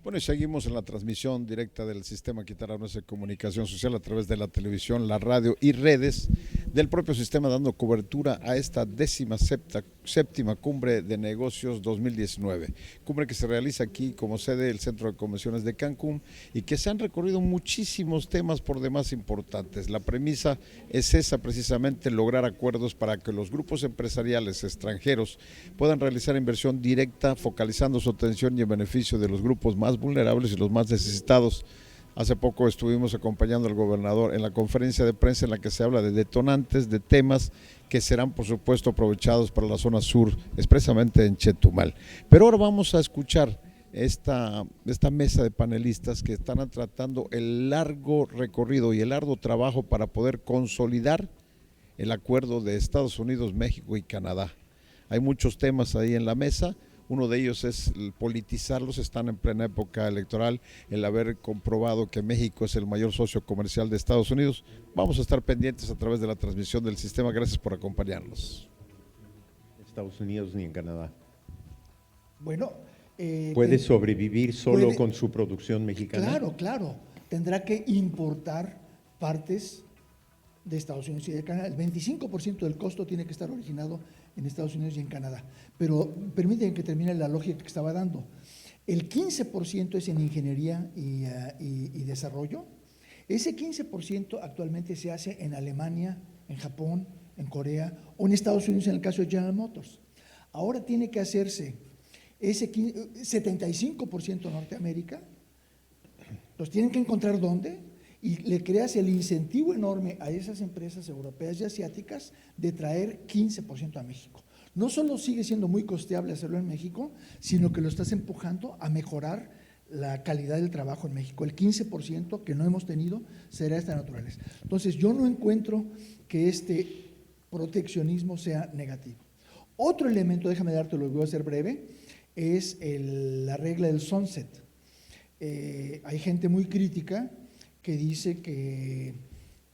Bueno, y seguimos en la transmisión directa del Sistema Quintana-Roo de Comunicación Social a través de la televisión, la radio y redes del propio sistema, dando cobertura a esta séptima Cumbre de Negocios 2019. Cumbre que se realiza aquí como sede del Centro de Convenciones de Cancún y que se han recorrido muchísimos temas por demás importantes. La premisa es esa, precisamente, lograr acuerdos para que los grupos empresariales extranjeros puedan realizar inversión directa, focalizando su atención y en beneficio de los grupos más vulnerables y los más necesitados. Hace poco estuvimos acompañando al gobernador en la conferencia de prensa en la que se habla de detonantes, de temas que serán por supuesto aprovechados para la zona sur, expresamente en Chetumal. Pero ahora vamos a escuchar esta mesa de panelistas que están tratando el largo recorrido y el arduo trabajo para poder consolidar el acuerdo de Estados Unidos, México y Canadá. Hay muchos temas ahí en la mesa. Uno de ellos es el politizarlos, están en plena época electoral, el haber comprobado que México es el mayor socio comercial de Estados Unidos. Vamos a estar pendientes a través de la transmisión del sistema. Gracias por acompañarnos. Estados Unidos ni en Canadá. Bueno, ¿Puede sobrevivir solo con su producción mexicana? Claro, claro. Tendrá que importar partes de Estados Unidos y de Canadá. El 25% del costo tiene que estar originado en Estados Unidos y en Canadá. Pero permítanme que termine la lógica que estaba dando. El 15% es en ingeniería y desarrollo. Ese 15% actualmente se hace en Alemania, en Japón, en Corea o en Estados Unidos en el caso de General Motors. Ahora tiene que hacerse ese 75% en Norteamérica. Los tienen que encontrar ¿dónde? Y le creas el incentivo enorme a esas empresas europeas y asiáticas de traer 15% a México. No solo sigue siendo muy costeable hacerlo en México, sino que lo estás empujando a mejorar la calidad del trabajo en México. El 15% que no hemos tenido será esta naturaleza. Entonces, yo no encuentro que este proteccionismo sea negativo. Otro elemento, déjame dártelo, voy a ser breve, es la regla del sunset. Hay gente muy crítica que dice que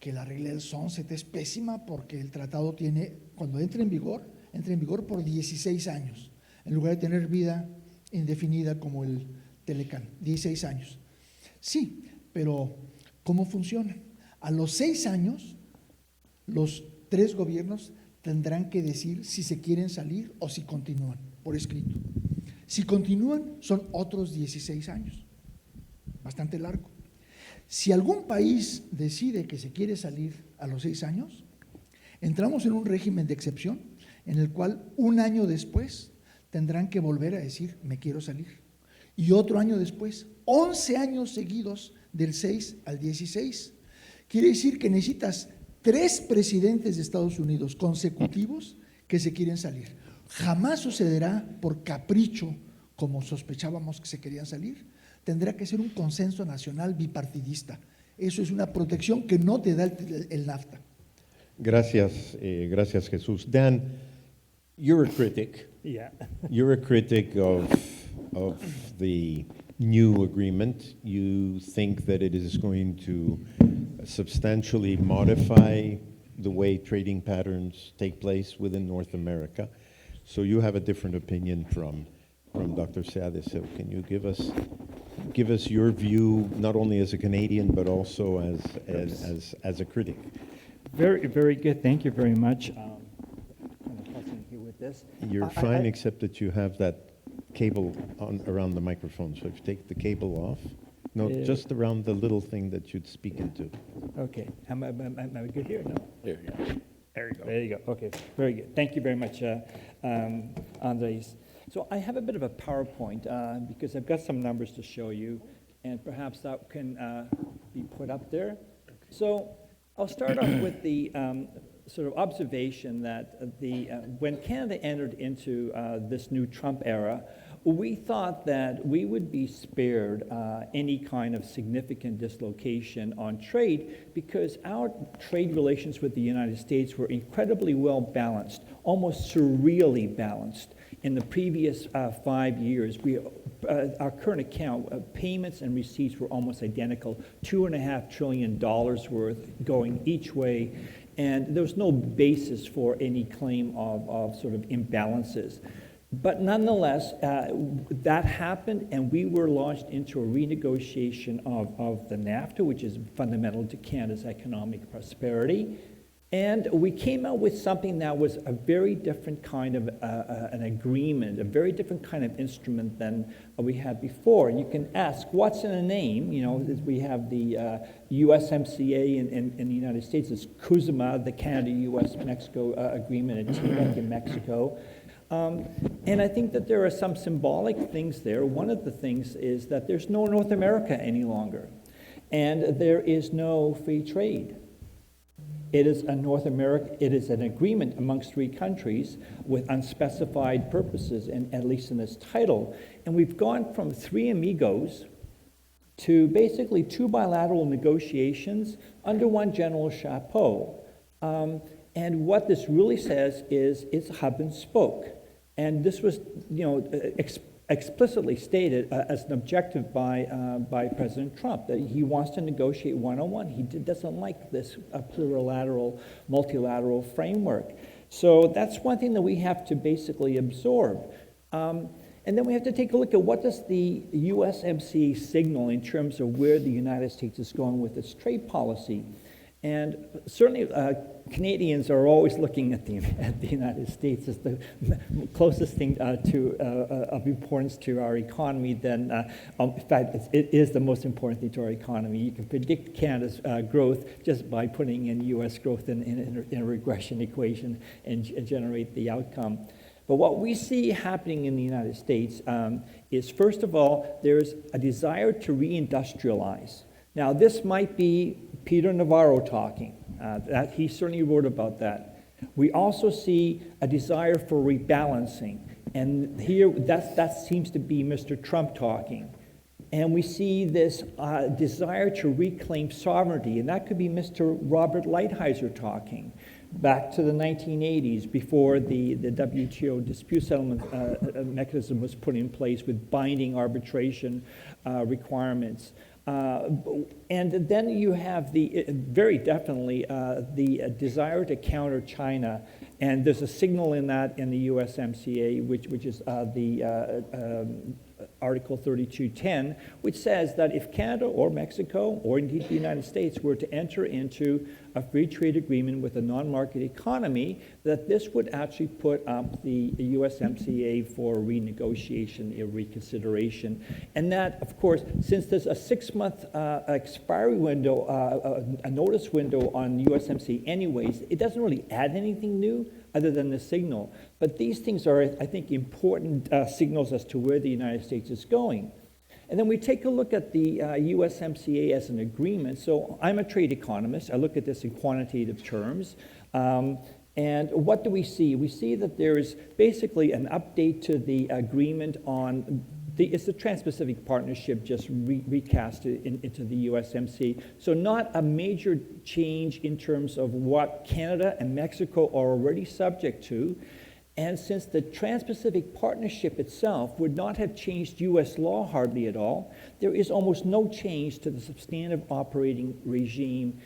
la regla del sunset es pésima porque el tratado tiene, cuando entra en vigor por 16 años, en lugar de tener vida indefinida como el Telecan, 16 años. Sí, pero ¿cómo funciona? A los 6 años, los 3 gobiernos tendrán que decir si se quieren salir o si continúan, por escrito. Si continúan, son otros 16 años, bastante largo. Si algún país decide que se quiere salir a los 6 años, entramos en un régimen de excepción en el cual un año después tendrán que volver a decir, me quiero salir. Y otro año después, 11 años seguidos del 6 al 16. Quiere decir que necesitas 3 presidentes de Estados Unidos consecutivos que se quieren salir. Jamás sucederá por capricho, como sospechábamos que se querían salir. Tendrá que ser un consenso nacional bipartidista. Eso es una protección que no te da el NAFTA. Gracias, gracias Jesús. Dan, you're a critic. Yeah. You're a critic of the new agreement. You think that it is going to substantially modify the way trading patterns take place within North America. So you have a different opinion from Dr. Seade. So can you give us your view, not only as a Canadian, but also as a critic? Very, very good. Thank you very much. I'm passing here with this. You're fine, except that you have that cable around the microphone. So if you take the cable off, no, just around the little thing that you'd speak into. Okay. Am I good here? No? There you go. There you go. There you go. Okay. Very good. Thank you very much, Andres. So I have a bit of a PowerPoint because I've got some numbers to show you, and perhaps that can be put up there. So I'll start off with the sort of observation that when Canada entered into this new Trump era, we thought that we would be spared any kind of significant dislocation on trade because our trade relations with the United States were incredibly well balanced, almost surreally balanced. In the previous 5 years, our current account, payments and receipts were almost identical, $2.5 trillion worth going each way, and there was no basis for any claim of sort of imbalances. But nonetheless, that happened, and we were launched into a renegotiation of the NAFTA, which is fundamental to Canada's economic prosperity. And we came out with something that was a very different kind of an agreement, a very different kind of instrument than we had before. And you can ask, what's in a name? You know, we have the USMCA in the United States. It's CUSMA, the Canada-US-Mexico agreement, and TPEC in Mexico. And I think that there are some symbolic things there. One of the things is that there's no North America any longer, and there is no free trade. It is an agreement amongst three countries with unspecified purposes, and at least in its title. And we've gone from three amigos to basically two bilateral negotiations under one general chapeau. And what this really says is it's hub and spoke. And this was, explicitly stated as an objective by President Trump, that he wants to negotiate one-on-one. He doesn't like this plurilateral, multilateral framework. So that's one thing that we have to basically absorb. And then we have to take a look at what does the USMCA signal in terms of where the United States is going with its trade policy. And certainly Canadians are always looking at the United States as the closest thing of importance to our economy. Then, in fact, it is the most important thing to our economy. You can predict Canada's growth just by putting in U.S. growth in a regression equation and generate the outcome. But what we see happening in the United States is, first of all, there's a desire to reindustrialize. Now, this might be Peter Navarro talking. That he certainly wrote about that. We also see a desire for rebalancing, and here that seems to be Mr. Trump talking. And we see this desire to reclaim sovereignty, and that could be Mr. Robert Lighthizer talking. Back to the 1980s, before the WTO dispute settlement mechanism was put in place with binding arbitration requirements. And then you have very definitely the desire to counter China, and there's a signal in that in the USMCA, which is the Article 3210, which says that if Canada or Mexico or indeed the United States were to enter into a free trade agreement with a non-market economy, that this would actually put up the USMCA for renegotiation or reconsideration. And that, of course, since there's a 6-month expiry window, a notice window on USMCA anyways, it doesn't really add anything new other than the signal. But these things are, I think, important signals as to where the United States is going. And then we take a look at the USMCA as an agreement. So I'm a trade economist. I look at this in quantitative terms. And what do we see? We see that there is basically an update to the agreement on it's the Trans-Pacific Partnership just recast into the USMCA. So not a major change in terms of what Canada and Mexico are already subject to. And since the Trans-Pacific Partnership itself would not have changed U.S. law hardly at all, there is almost no change to the substantive operating regime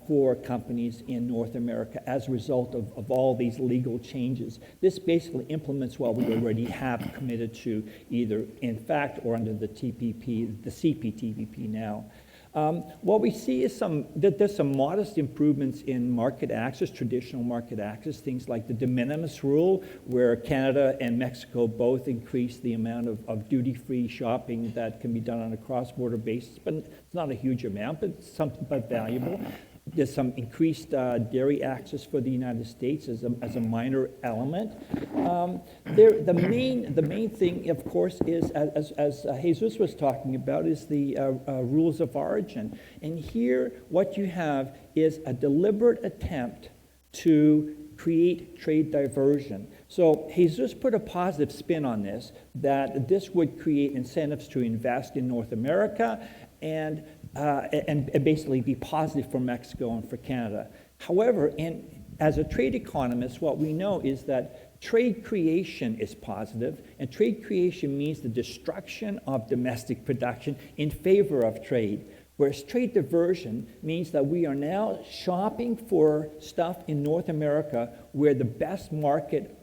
for companies in North America as a result of all these legal changes. This basically implements what we already have committed to, either in fact or under the TPP, the CPTPP now. What we see is that there's some modest improvements in market access, traditional market access, things like the de minimis rule, where Canada and Mexico both increase the amount of duty-free shopping that can be done on a cross-border basis, but it's not a huge amount, but valuable. There's some increased dairy access for the United States as a minor element. The main thing, of course, is, as Jesus was talking about, is the rules of origin. And here, what you have is a deliberate attempt to create trade diversion. So Jesus put a positive spin on this, that this would create incentives to invest in North America and basically be positive for Mexico and for Canada. However, as a trade economist, what we know is that trade creation is positive, and trade creation means the destruction of domestic production in favor of trade. Whereas trade diversion means that we are now shopping for stuff in North America where the best market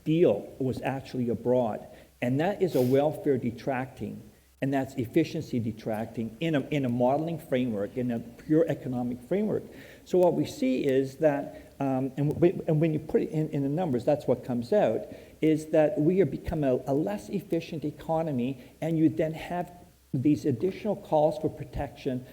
deal was actually abroad. And that is a welfare detracting, and that's efficiency detracting in a modeling framework, in a pure economic framework. So what we see is that, and when you put it in the numbers, that's what comes out, is that we are become a less efficient economy, and you then have these additional calls for protection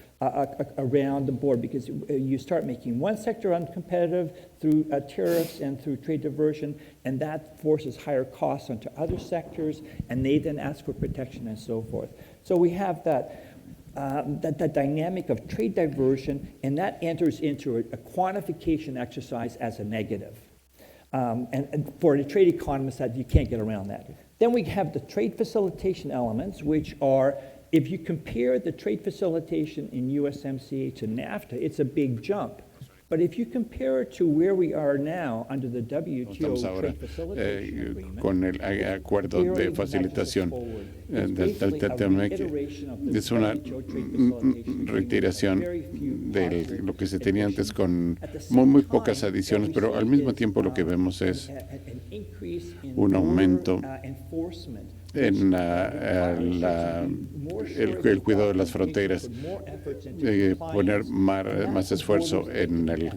around the board, because you start making one sector uncompetitive through tariffs and through trade diversion, and that forces higher costs onto other sectors, and they then ask for protection and so forth. So we have that dynamic of trade diversion, and that enters into a quantification exercise as a negative. And for the trade economists, that you can't get around that. Then we have the trade facilitation elements, which are, if you compare the trade facilitation in USMCA to NAFTA, it's a big jump. But if you compare it to where we are now under the Estamos WTO ahora trade facilitation agreement, con el acuerdo de facilitación del TTMEC. Es una reiteración de lo que se tenía antes con muy pocas adiciones, pero al mismo tiempo lo que vemos es un aumento en el cuidado de las fronteras, poner más esfuerzo en el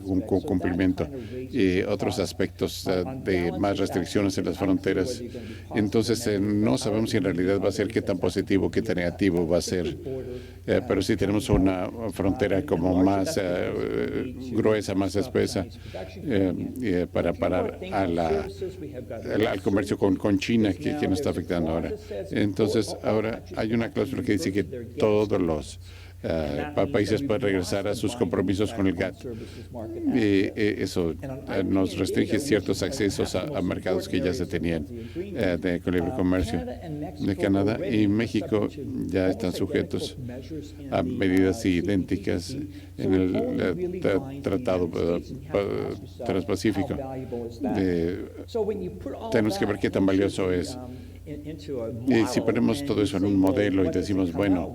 cumplimiento y otros aspectos de más restricciones en las fronteras. Entonces, no sabemos si en realidad va a ser qué tan positivo, qué tan negativo va a ser. Pero sí tenemos una frontera como más gruesa, más espesa, para parar al comercio con China, que nos está afectando ahora. Entonces, ahora hay una cláusula que dice que todos los países pueden regresar a sus compromisos con el GATT. Y eso nos restringe ciertos accesos a mercados que ya se tenían con libre comercio. De Canadá y México ya están sujetos a medidas idénticas en el Tratado Transpacífico. Tenemos que ver qué tan valioso es. Y si ponemos todo eso en un modelo y decimos, bueno,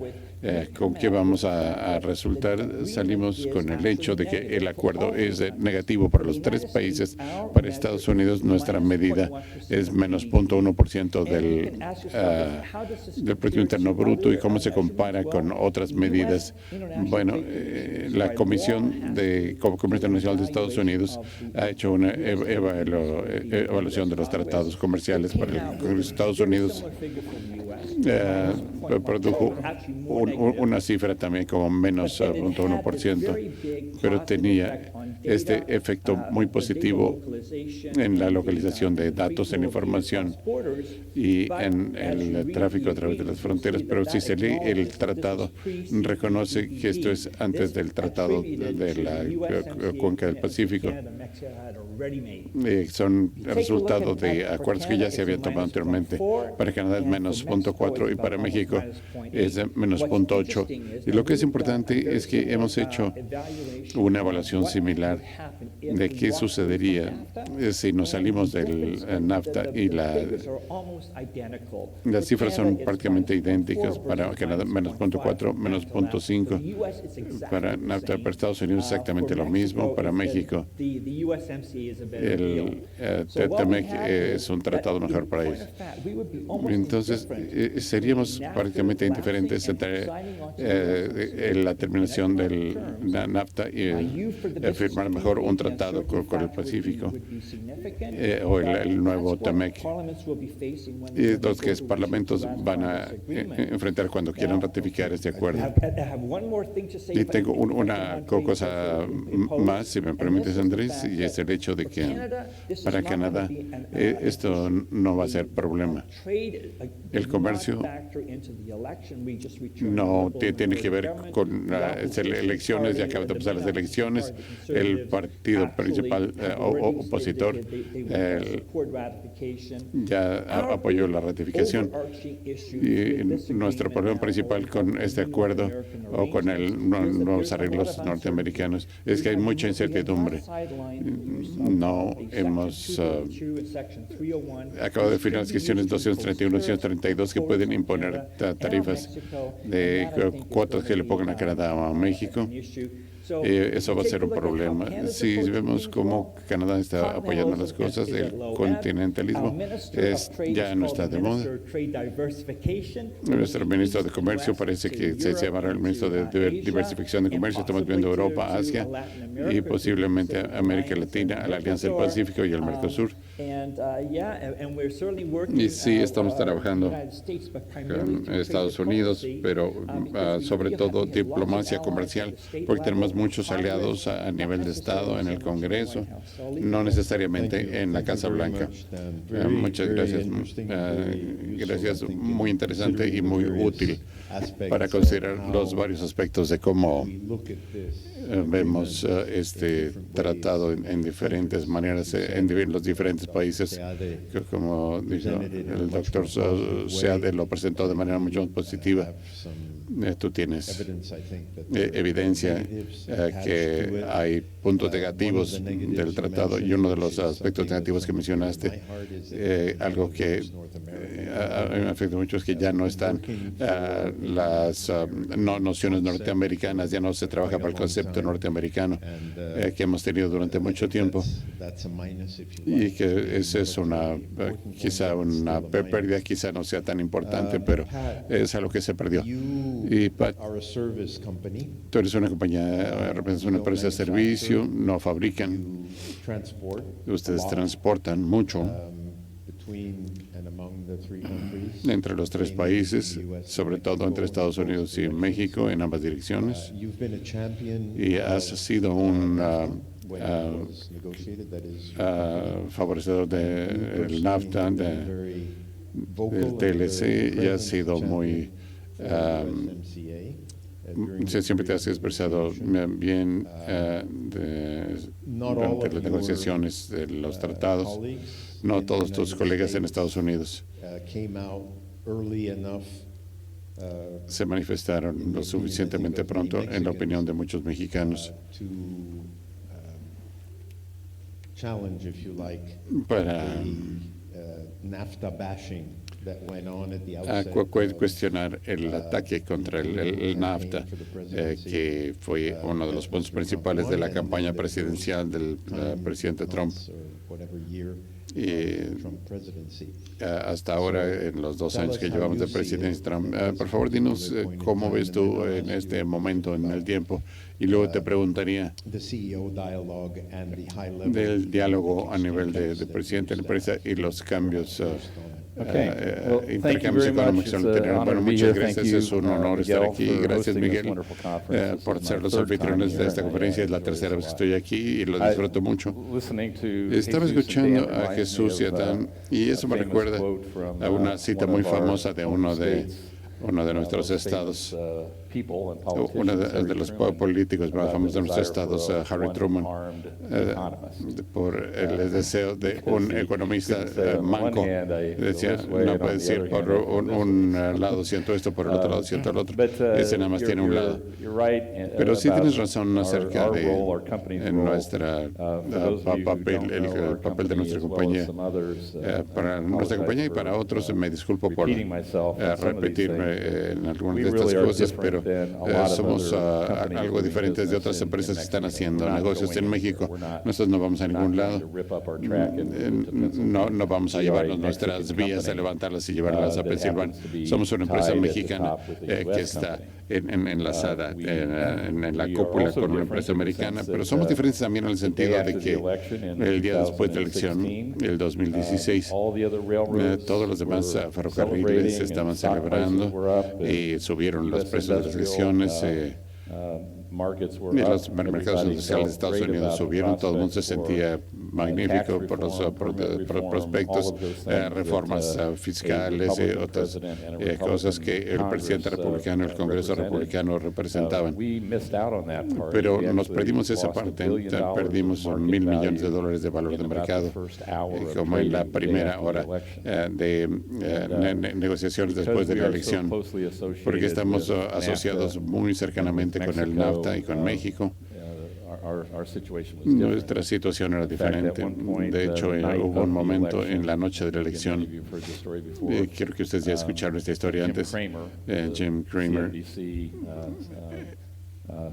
¿con qué vamos a resultar? Salimos con el hecho de que el acuerdo es negativo para los tres países. Para Estados Unidos, nuestra medida es menos 0.1% del Producto Interno Bruto. ¿Y cómo se compara con otras medidas? Bueno, la Comisión de Comercio Internacional de Estados Unidos ha hecho una evaluación de los tratados comerciales para los Estados Unidos. Produjo una cifra también como menos 0.1%, pero tenía este efecto muy positivo en la localización de datos, en información y en el tráfico a través de las fronteras. Pero si se lee el tratado, reconoce que esto es antes del tratado de la Cuenca del Pacífico. Son el resultado de acuerdos que ya se habían tomado anteriormente. Para Canadá es menos 0.4 y para México es menos 0.8. Y lo que es importante es que hemos hecho una evaluación similar de qué sucedería si nos salimos del NAFTA, y las cifras son prácticamente idénticas. Para Canadá menos 0.4, menos 0.5. Para NAFTA, para Estados Unidos exactamente lo mismo. Para México el TTMEC es un tratado mejor para ellos. Entonces, seríamos prácticamente indiferentes entre la terminación del NAFTA y firmar mejor un tratado con el Pacífico o el nuevo TMEC. Y los que parlamentos van a enfrentar cuando quieran ratificar este acuerdo. Y tengo una cosa más, si me permites, Andrés, y es el hecho de que para Canadá esto no va a ser problema. El comercio no tiene que ver con las elecciones, ya acaban de pasar las elecciones. El partido principal opositor ya apoyó la ratificación. Y nuestro problema principal con este acuerdo o con los arreglos norteamericanos es que hay mucha incertidumbre. No hemos acabado de definir las cuestiones 231 y 232 que pueden imponer tarifas de cuotas que le pongan a Canadá o a México. eso va a ser un problema. Si vemos cómo Canadá está apoyando las cosas, el continentalismo ya no está de moda. Nuestro ministro de Comercio parece que se llamará el ministro de Diversificación de Comercio. Estamos viendo Europa, Asia y posiblemente América Latina, la Alianza del Pacífico y el Mercosur. Y sí, estamos trabajando con Estados Unidos, pero sobre todo diplomacia comercial, porque tenemos muchos aliados a nivel de Estado, en el Congreso, no necesariamente en la Casa Blanca. Muchas gracias. Gracias, muy interesante y muy útil para considerar los varios aspectos de cómo vemos este tratado en diferentes maneras en los diferentes países. Como dijo el doctor Seade, lo presentó de manera mucho más positiva. Tú tienes evidencia que hay puntos negativos del tratado, y uno de los aspectos negativos que mencionaste, algo que a mí me afecta mucho, es que ya no están las nociones norteamericanas, ya no se trabaja para el concepto norteamericano que hemos tenido durante mucho tiempo, y que esa es quizá una pérdida, quizá no sea tan importante, pero es algo que se perdió. Y Pat, tú eres una compañía, representas una empresa de servicio, no fabrican, ustedes transportan mucho entre los tres países, sobre todo entre Estados Unidos y México, en ambas direcciones, y has sido un favorecedor del NAFTA, del TLC, y has sido muy siempre te has expresado bien durante las negociaciones de los tratados. No todos tus colegas en Estados Unidos se manifestaron lo suficientemente pronto, en la opinión de muchos mexicanos, para cuestionar el ataque contra el NAFTA, que fue uno de los puntos principales de la campaña presidencial del presidente Trump. Y hasta ahora, en los 2 años que llevamos de presidencia Trump, por favor, dinos cómo ves tú en este momento, en el tiempo. Y luego te preguntaría del diálogo a nivel de presidente de la empresa y los cambios, intercambios económicos. Bueno, muchas gracias. Es un honor estar aquí. Gracias, Miguel, por ser los anfitriones de esta conferencia. Es la tercera vez que estoy aquí y lo disfruto mucho. Estaba escuchando a Jesús y a Dan, y eso me recuerda a una cita muy famosa de uno de nuestros estados, uno de los políticos más famosos de nuestros estados, Harry Truman, por el deseo de un economista manco. Decía, no puede decir por un lado siento esto, por el otro lado siento el otro. Ese nada más tiene un lado. Pero sí tienes razón acerca de nuestra papel, el papel de nuestra compañía. Para nuestra compañía y para otros, me disculpo por repetirme en algunas de estas cosas, pero somos algo diferentes de otras empresas que están haciendo negocios en México. Nosotros no vamos a ningún lado. No vamos a llevarnos nuestras vías, a levantarlas y llevarlas a Pensilvania. Somos una empresa mexicana que está enlazada en la cúpula con una empresa americana, pero somos diferentes también en el sentido de que el día después de la elección, el 2016, todos los demás ferrocarriles estaban celebrando y subieron los precios de las elecciones. Y los mercados industriales de Estados Unidos subieron, todo el mundo se sentía magnífico por los prospectos, reformas fiscales y otras cosas que el presidente republicano y el Congreso republicano representaban. Pero nos perdimos esa parte, perdimos $1,000 millones de valor de mercado, como en la primera hora de negociaciones después de la elección, porque estamos asociados muy cercanamente con el NAFTA y con México. Nuestra situación era diferente. De hecho, hubo un momento en la noche de la elección, quiero que ustedes ya escucharon esta historia antes, Jim Cramer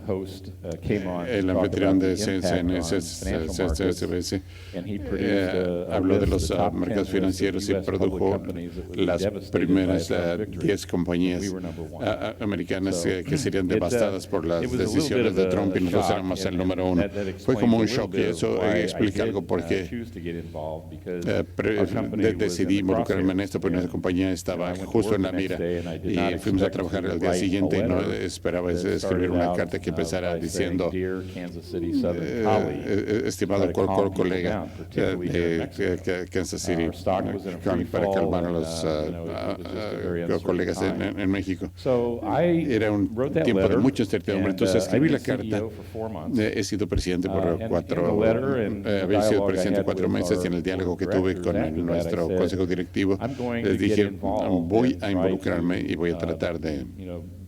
host came on to El talk anfitrión about de the impact on financial markets, CNBC and he produced a habló de list, los the top 10 mercados list of financieros y US public produjo companies that would be las devastated by a primeras Trump victory. 10 compañías We were number one. americanas So, que serían devastadas por las it was a little decisiones bit de of Trump y a nosotros shock, éramos el and número uno. that Fue como un explains a shock y little bit eso of why I explica algo did, porque choose to get involved, because our company decidí was in the involucrarme en crosshairs. esto, porque nuestra compañía estaba I went to justo work en la the next mira day, and I did y not fuimos a expect trabajar to al día write siguiente y a no letter esperaba that escribir started una out, carta que empezara by diciendo saying, "Dear Kansas City Southern colleague, estimado try to calm people colega down, particularly here in Mexico." Kansas City, Our stock was in a free para fall, calmar a and, los it was just a very uncertain colegas time. en México. So I Era un wrote that tiempo de letter, mucha incertidumbre, and, entonces escribí I've la been carta. CEO for 4 months. He sido presidente por And in cuatro, the letter and the había sido dialogue I presidente had 4 with meses y en our el diálogo que board of tuve directors con after that, nuestro I said, consejo directivo, I'm going les to get dije, involved voy and a try involucrarme to, y voy a tratar de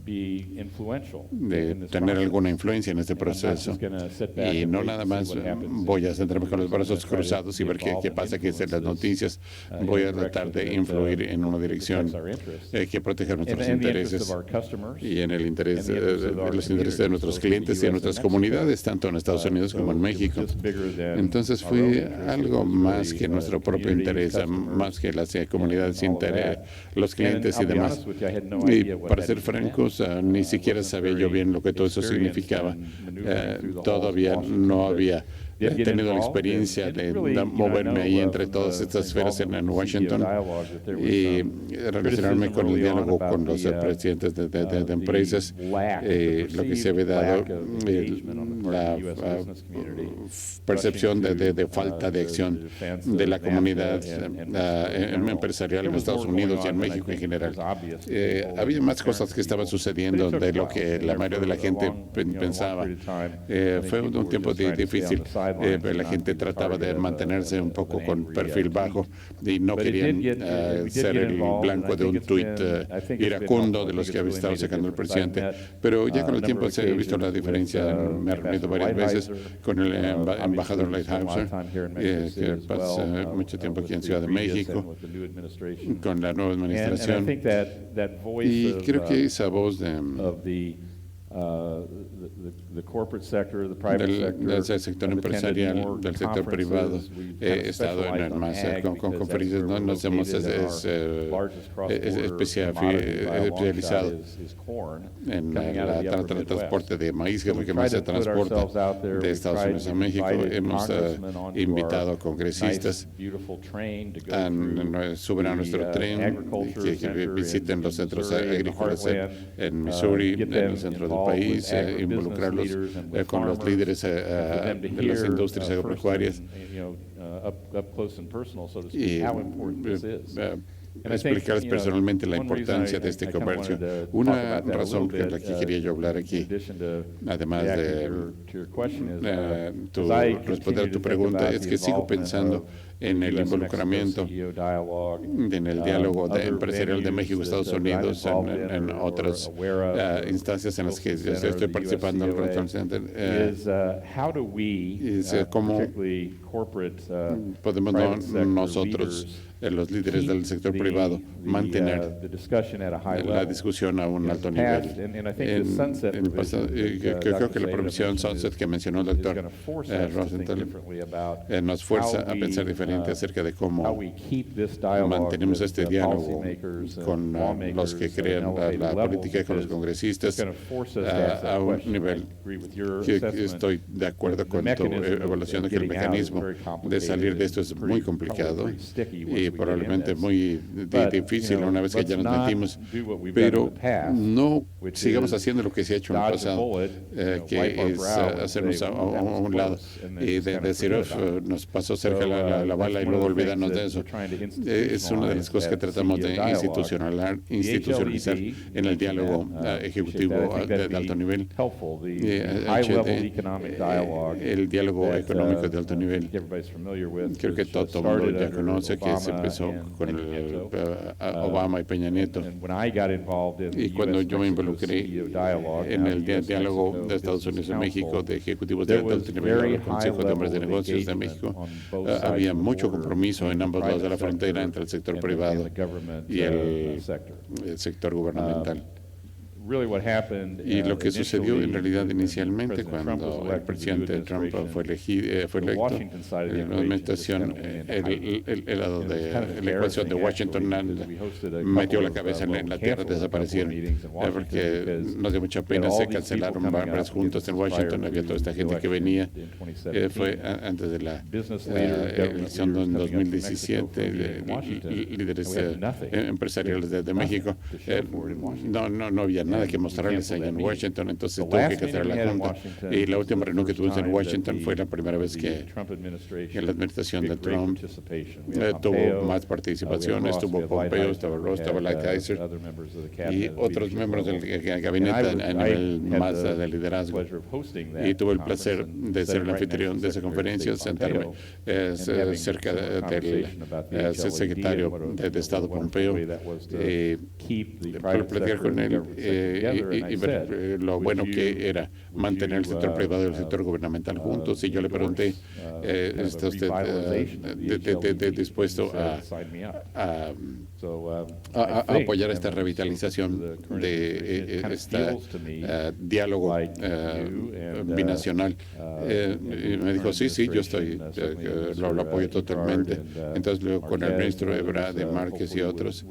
be influential de in this tener process. alguna influencia en este And I'm not proceso. just gonna sit back Y and no wait nada to see más what happens. voy a sentarme con los I'm gonna brazos try to cruzados y be ver qué involved pasa, and qué dicen las influence noticias. in Voy a a tratar direction de that, influir en una dirección protects our interests. que proteja nuestros And the interest intereses of our customers, y en el interés, and the interest of our los intereses de nuestros communities, clientes both y in de the US nuestras and Mexico. comunidades, tanto en Estados Unidos So como en it was México. just bigger than Entonces our fue own interest. algo It was más really, que nuestro propio community, interés, customers, más que las comunidades, and all of that. los clientes y And I'll be demás. honest with you, I had no Y idea what para that ser even meant. francos, ni siquiera wasn't sabía yo very bien lo que todo eso experienced significaba. in maneuvering through the halls Todavía of Washington, no but había did get tenido la involved, experiencia and de really, moverme ahí entre from todas the estas esferas en involvement with the Washington CEO dialogue, that there was y some relacionarme criticism con el early on diálogo about con los the, presidentes de the empresas, lack, lo que se había perceived dado, lack of engagement on the part la of the US business community, percepción rushing de to, falta de the acción defense de of la NAFTA comunidad and Mexico in general. empresarial en There was Estados more going Unidos y en on than I México en think general. was obvious to people Había and más cosas que transparent estaban people. sucediendo But it de took lo a que while. la And mayoría de la for a gente long, long pensaba. period of time, I think Fue people un were tiempo just trying to stay on difícil. the sidelines La and not gente be the trataba de target of mantenerse un an poco con angry perfil tweet. bajo y no But it querían did get- we did ser get el involved, and blanco I de think un it's tuit been- I think it's been iracundo helpful. de I los think que había it's estado really made a sacando el difference. presidente. I've met, Pero ya a con el number tiempo of se ha visto la occasions diferencia. with, Me he reunido varias Ambassador veces con el Lighthizer, embajador obviously, spent a lot of Lighthouser, time here in Mexico City que as pasa well, mucho tiempo aquí with en the Ciudad de previous México, and with the new administration. con la nueva And I administración. think that voice Y of, creo que esa voz de of the corporate sector, the private sector, del sector I've attended empresarial, more del sector privado. conferences. We've He kind of estado en specialized on más ag con because conferencias, that's where no we're nos hemos located, and our largest cross-border especializado commodity is corn en coming out of the upper Midwest. transporte de maíz, que es So lo que we más tried se to put transporta ourselves out there. de We Estados tried Unidos a to México. invite Hemos congressmen onto invitado our congresistas nice, beautiful train to go suben a through nuestro the, tren, agriculture que center visiten in los centros Missouri, in the agrícolas heartland, en Missouri, get en them el centro del involved with país, agribusiness involucrarlos leaders and with con los farmers, líderes for them to de las hear, industrias first agropecuarias and, up close and personal, so to speak, y how important this is. And I think, explicarles personalmente la importancia de este comercio. Una razón por la que quería yo hablar aquí, además de responder a tu pregunta, es que sigo pensando en el involucramiento en el diálogo empresarial de México y Estados Unidos, en otras instancias en las que yo estoy participando en el Control Center. ¿Cómo podemos nosotros, los líderes del sector privado, mantener la discusión a un alto nivel? Creo que la prohibición Sunset que mencionó el doctor Rosenthal nos fuerza a pensar diferente acerca de cómo mantenemos este diálogo con los que crean la política y con los congresistas a un nivel que estoy de acuerdo con tu evaluación de que el mecanismo de salir de esto es muy complicado y probablemente muy difícil una vez que ya nos metimos, pero no sigamos haciendo lo que se ha hecho en el pasado, que es hacernos a un lado y decir, nos pasó cerca la bala y luego olvidarnos de eso. Es una de las cosas que tratamos de institucionalizar en el diálogo ejecutivo de alto nivel. El diálogo económico de alto nivel. Creo que todo el mundo ya conoce que se empezó con Obama y Peña Nieto. Y cuando yo me involucré en el diálogo de Estados Unidos y México de ejecutivos de alto nivel, el Consejo de Hombres de Negocios de México, había mucho compromiso en ambos lados de la frontera entre el sector privado y el sector gubernamental. Y lo que sucedió en realidad inicialmente cuando el presidente Trump fue electo, en la administración, el lado de la ecuación de Washington metió la cabeza en la tierra, desaparecieron, porque nos dio mucha pena, se cancelaron varias juntas en Washington, había toda esta gente que venía, fue antes de la elección en 2017, líderes empresariales de México, no había nada que mostrarles allá en Washington, entonces tuvo que cancelar la junta. Y la última reunión que tuvimos en Washington fue la primera vez que en la administración de Trump tuvo más participación, estuvo Pompeo, estaba Ross, estaba Lighthizer y otros miembros del gabinete a nivel más de liderazgo. Y tuve el placer de ser el anfitrión de esa conferencia, sentarme cerca del secretario de Estado Pompeo, para platicar con él y ver lo bueno que era mantener el sector privado y el sector gubernamental juntos. Y yo le pregunté, ¿está usted dispuesto a apoyar esta revitalización de este diálogo binacional? Y me dijo, sí, yo lo apoyo totalmente. Entonces, luego con el ministro Ebrard, de Márquez y otros,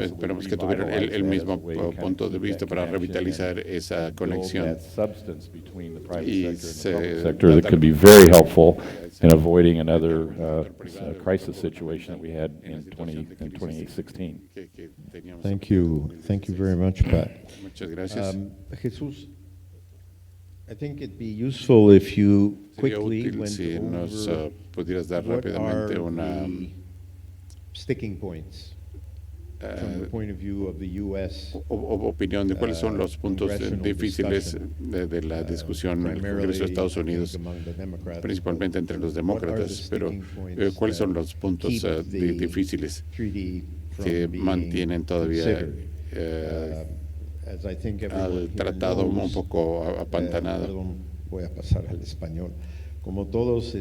esperamos que tuvieran el mismo punto de vista para revitalizar esa conexión. Y sector that could be very helpful in avoiding another crisis situation that we had in 2016. Thank you very much, Pat. Muchas gracias. Jesús, I think it'd be useful if you Sería quickly útil went si nos over pudieras dar what rápidamente are una the sticking points from the point of view of the U.S. opinión de cuáles son los puntos congressional difíciles discussion, de la discusión en el Congreso de Estados Unidos, principalmente entre los demócratas, pero cuáles son los puntos difíciles que mantienen todavía al tratado un poco apantanado. Perdón, voy a pasar al español. Como todos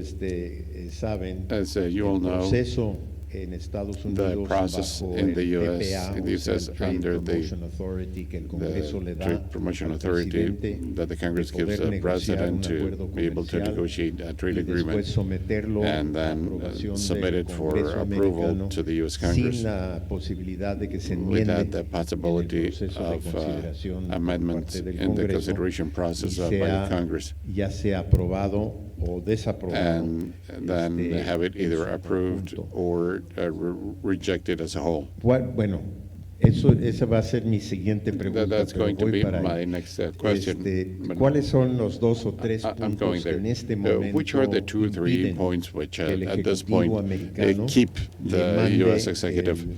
saben, As you all el know, proceso en Estados Unidos process bajo in el the US, TPA, in the o sea, US el Trade under the Promotion Authority que el Congreso le da Trade Promotion al Authority presidente that the Congress de gives poder the negociar president un to acuerdo be able to comercial negotiate a trade y agreement después someterlo and a then aprobación submit del it for Congreso approval americano to the US Congress sin la posibilidad de que se without enmiende the en el possibility proceso de of consideración por amendments parte del in the Congreso consideration y process by sea, the Congress, ya sea aprobado o desaprobado, and then have it en either su approved conjunto. or rejected as a whole. Bueno, esa va a ser mi siguiente pregunta, That's pero going to voy be para my ahí. next question. But ¿Cuáles son los 2 o 3 I'm going puntos there. que en este momento Which are the 2 or 3 impiden points which que el at this Ejecutivo point americano keep le the mande U.S. executive el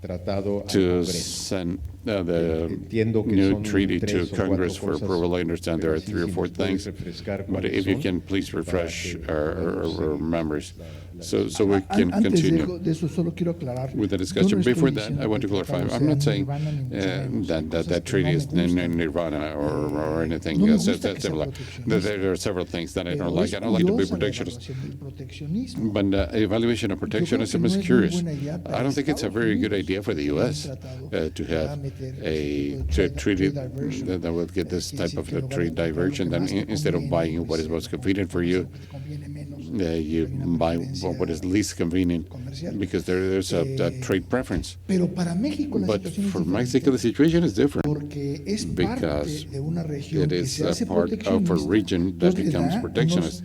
tratado al to Congreso? send the Entiendo que new son treaty to 3 o 4 Congress for cosas, approval? I understand there pero are así 3 or si 4 nos puedes things, refrescar but cuáles if you son, can please para refresh que our podamos seguir members, la so we can Antes continue de eso, solo quiero aclarar. with the Yo discussion. no estoy Before that, diciendo I want to que el clarify, tratado I'm not sea saying Nirvana, ni mucho menos. Hay that cosas que treaty no is me gustan. Nirvana or anything No me else gusta que sea similar. proteccionista. There are several things that I don't Pero like. es I don't like to be curiosa la protectionist. evaluación del proteccionismo. But evaluation of Yo creo protectionism que is no es muy curious. buena idea para I don't think it's a Estados very good Unidos idea for the tener un U.S. tratado To que va a have meter a ese tipo de treaty trade diversion. that will get this Quiere type of decir que en lugar de trade comprar lo diversion, que then más te instead of conviene, buying what pues, is most convenient for you, te conviene menos, you hay una buy preferencia what is least convenient comercial. because there's a trade preference. Pero para México la But situación es for diferente, Mexico, the situation is different porque es because parte de una región it que is se a hace part of a proteccionista, region that entonces le becomes da protectionist.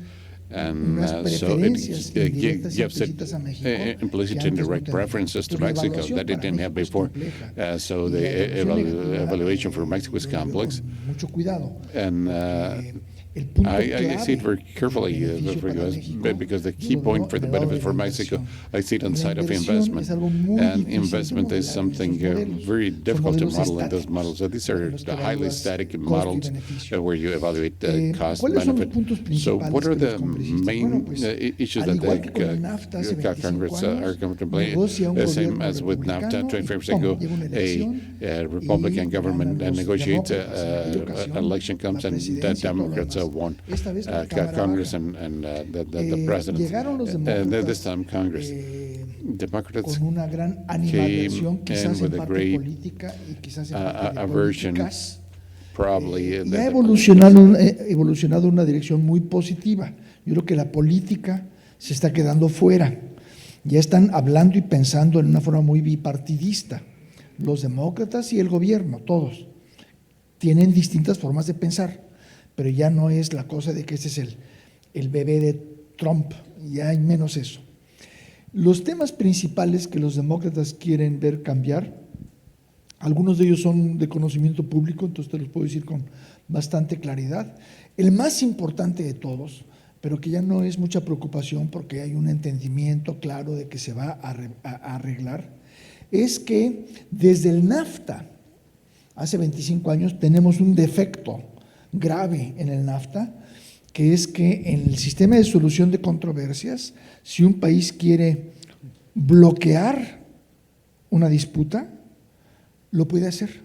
And unas so it preferencias indirectas y gives it implícitas a México implicit que antes no indirect tenía. preferences to Entonces, la Mexico evaluación that it para didn't have México es before. compleja. So Y the la evaluación negativa, evaluation for Mexico is lo veo complex. con mucho cuidado, And porque el punto I clave see it very carefully del beneficio para because, México, because the yo key lo point veo for the en el lado benefit de for la Mexico, inversión. I see it on La the side of inversión investment. es algo muy And difícil de investment is modelar. something Esos modelos very son difficult to modelos model in those estáticos, models. So these are los que highly evalúas static costo y models beneficio. where you evaluate the cost ¿Cuáles son los benefit. puntos So principales what are que los the congresistas? main Bueno, pues, issues al that igual que con el the NAFTA hace 25 Congress are años, contemplating? negocia un Same gobierno as with NAFTA, republicano 25 y years ¡pum! ago, Llega una elección a Republican y government ganan los negotiates demócratas. En aquella ocasión, election comes la and the presidencia y todo lo Democrats demás. won Esta vez la Cámara Congress Baja. and the president. Llegaron los This demócratas time Congress Democrats con una gran animadversión, came quizás in en with a parte great política y quizás en parte de aversion, políticas. probably. Y ha evolucionado en una dirección muy positiva. Yo creo que la política se está quedando fuera. Ya están hablando y pensando en una forma muy bipartidista. Los demócratas y el gobierno, todos, tienen distintas formas de pensar, pero ya no es la cosa de que este es el bebé de Trump, ya hay menos eso. Los temas principales que los demócratas quieren ver cambiar, algunos de ellos son de conocimiento público, entonces te los puedo decir con bastante claridad. El más importante de todos, pero que ya no es mucha preocupación porque hay un entendimiento claro de que se va a arreglar, es que desde el NAFTA, hace 25 años, tenemos un defecto grave en el NAFTA, que es que en el sistema de solución de controversias, si un país quiere bloquear una disputa, lo puede hacer.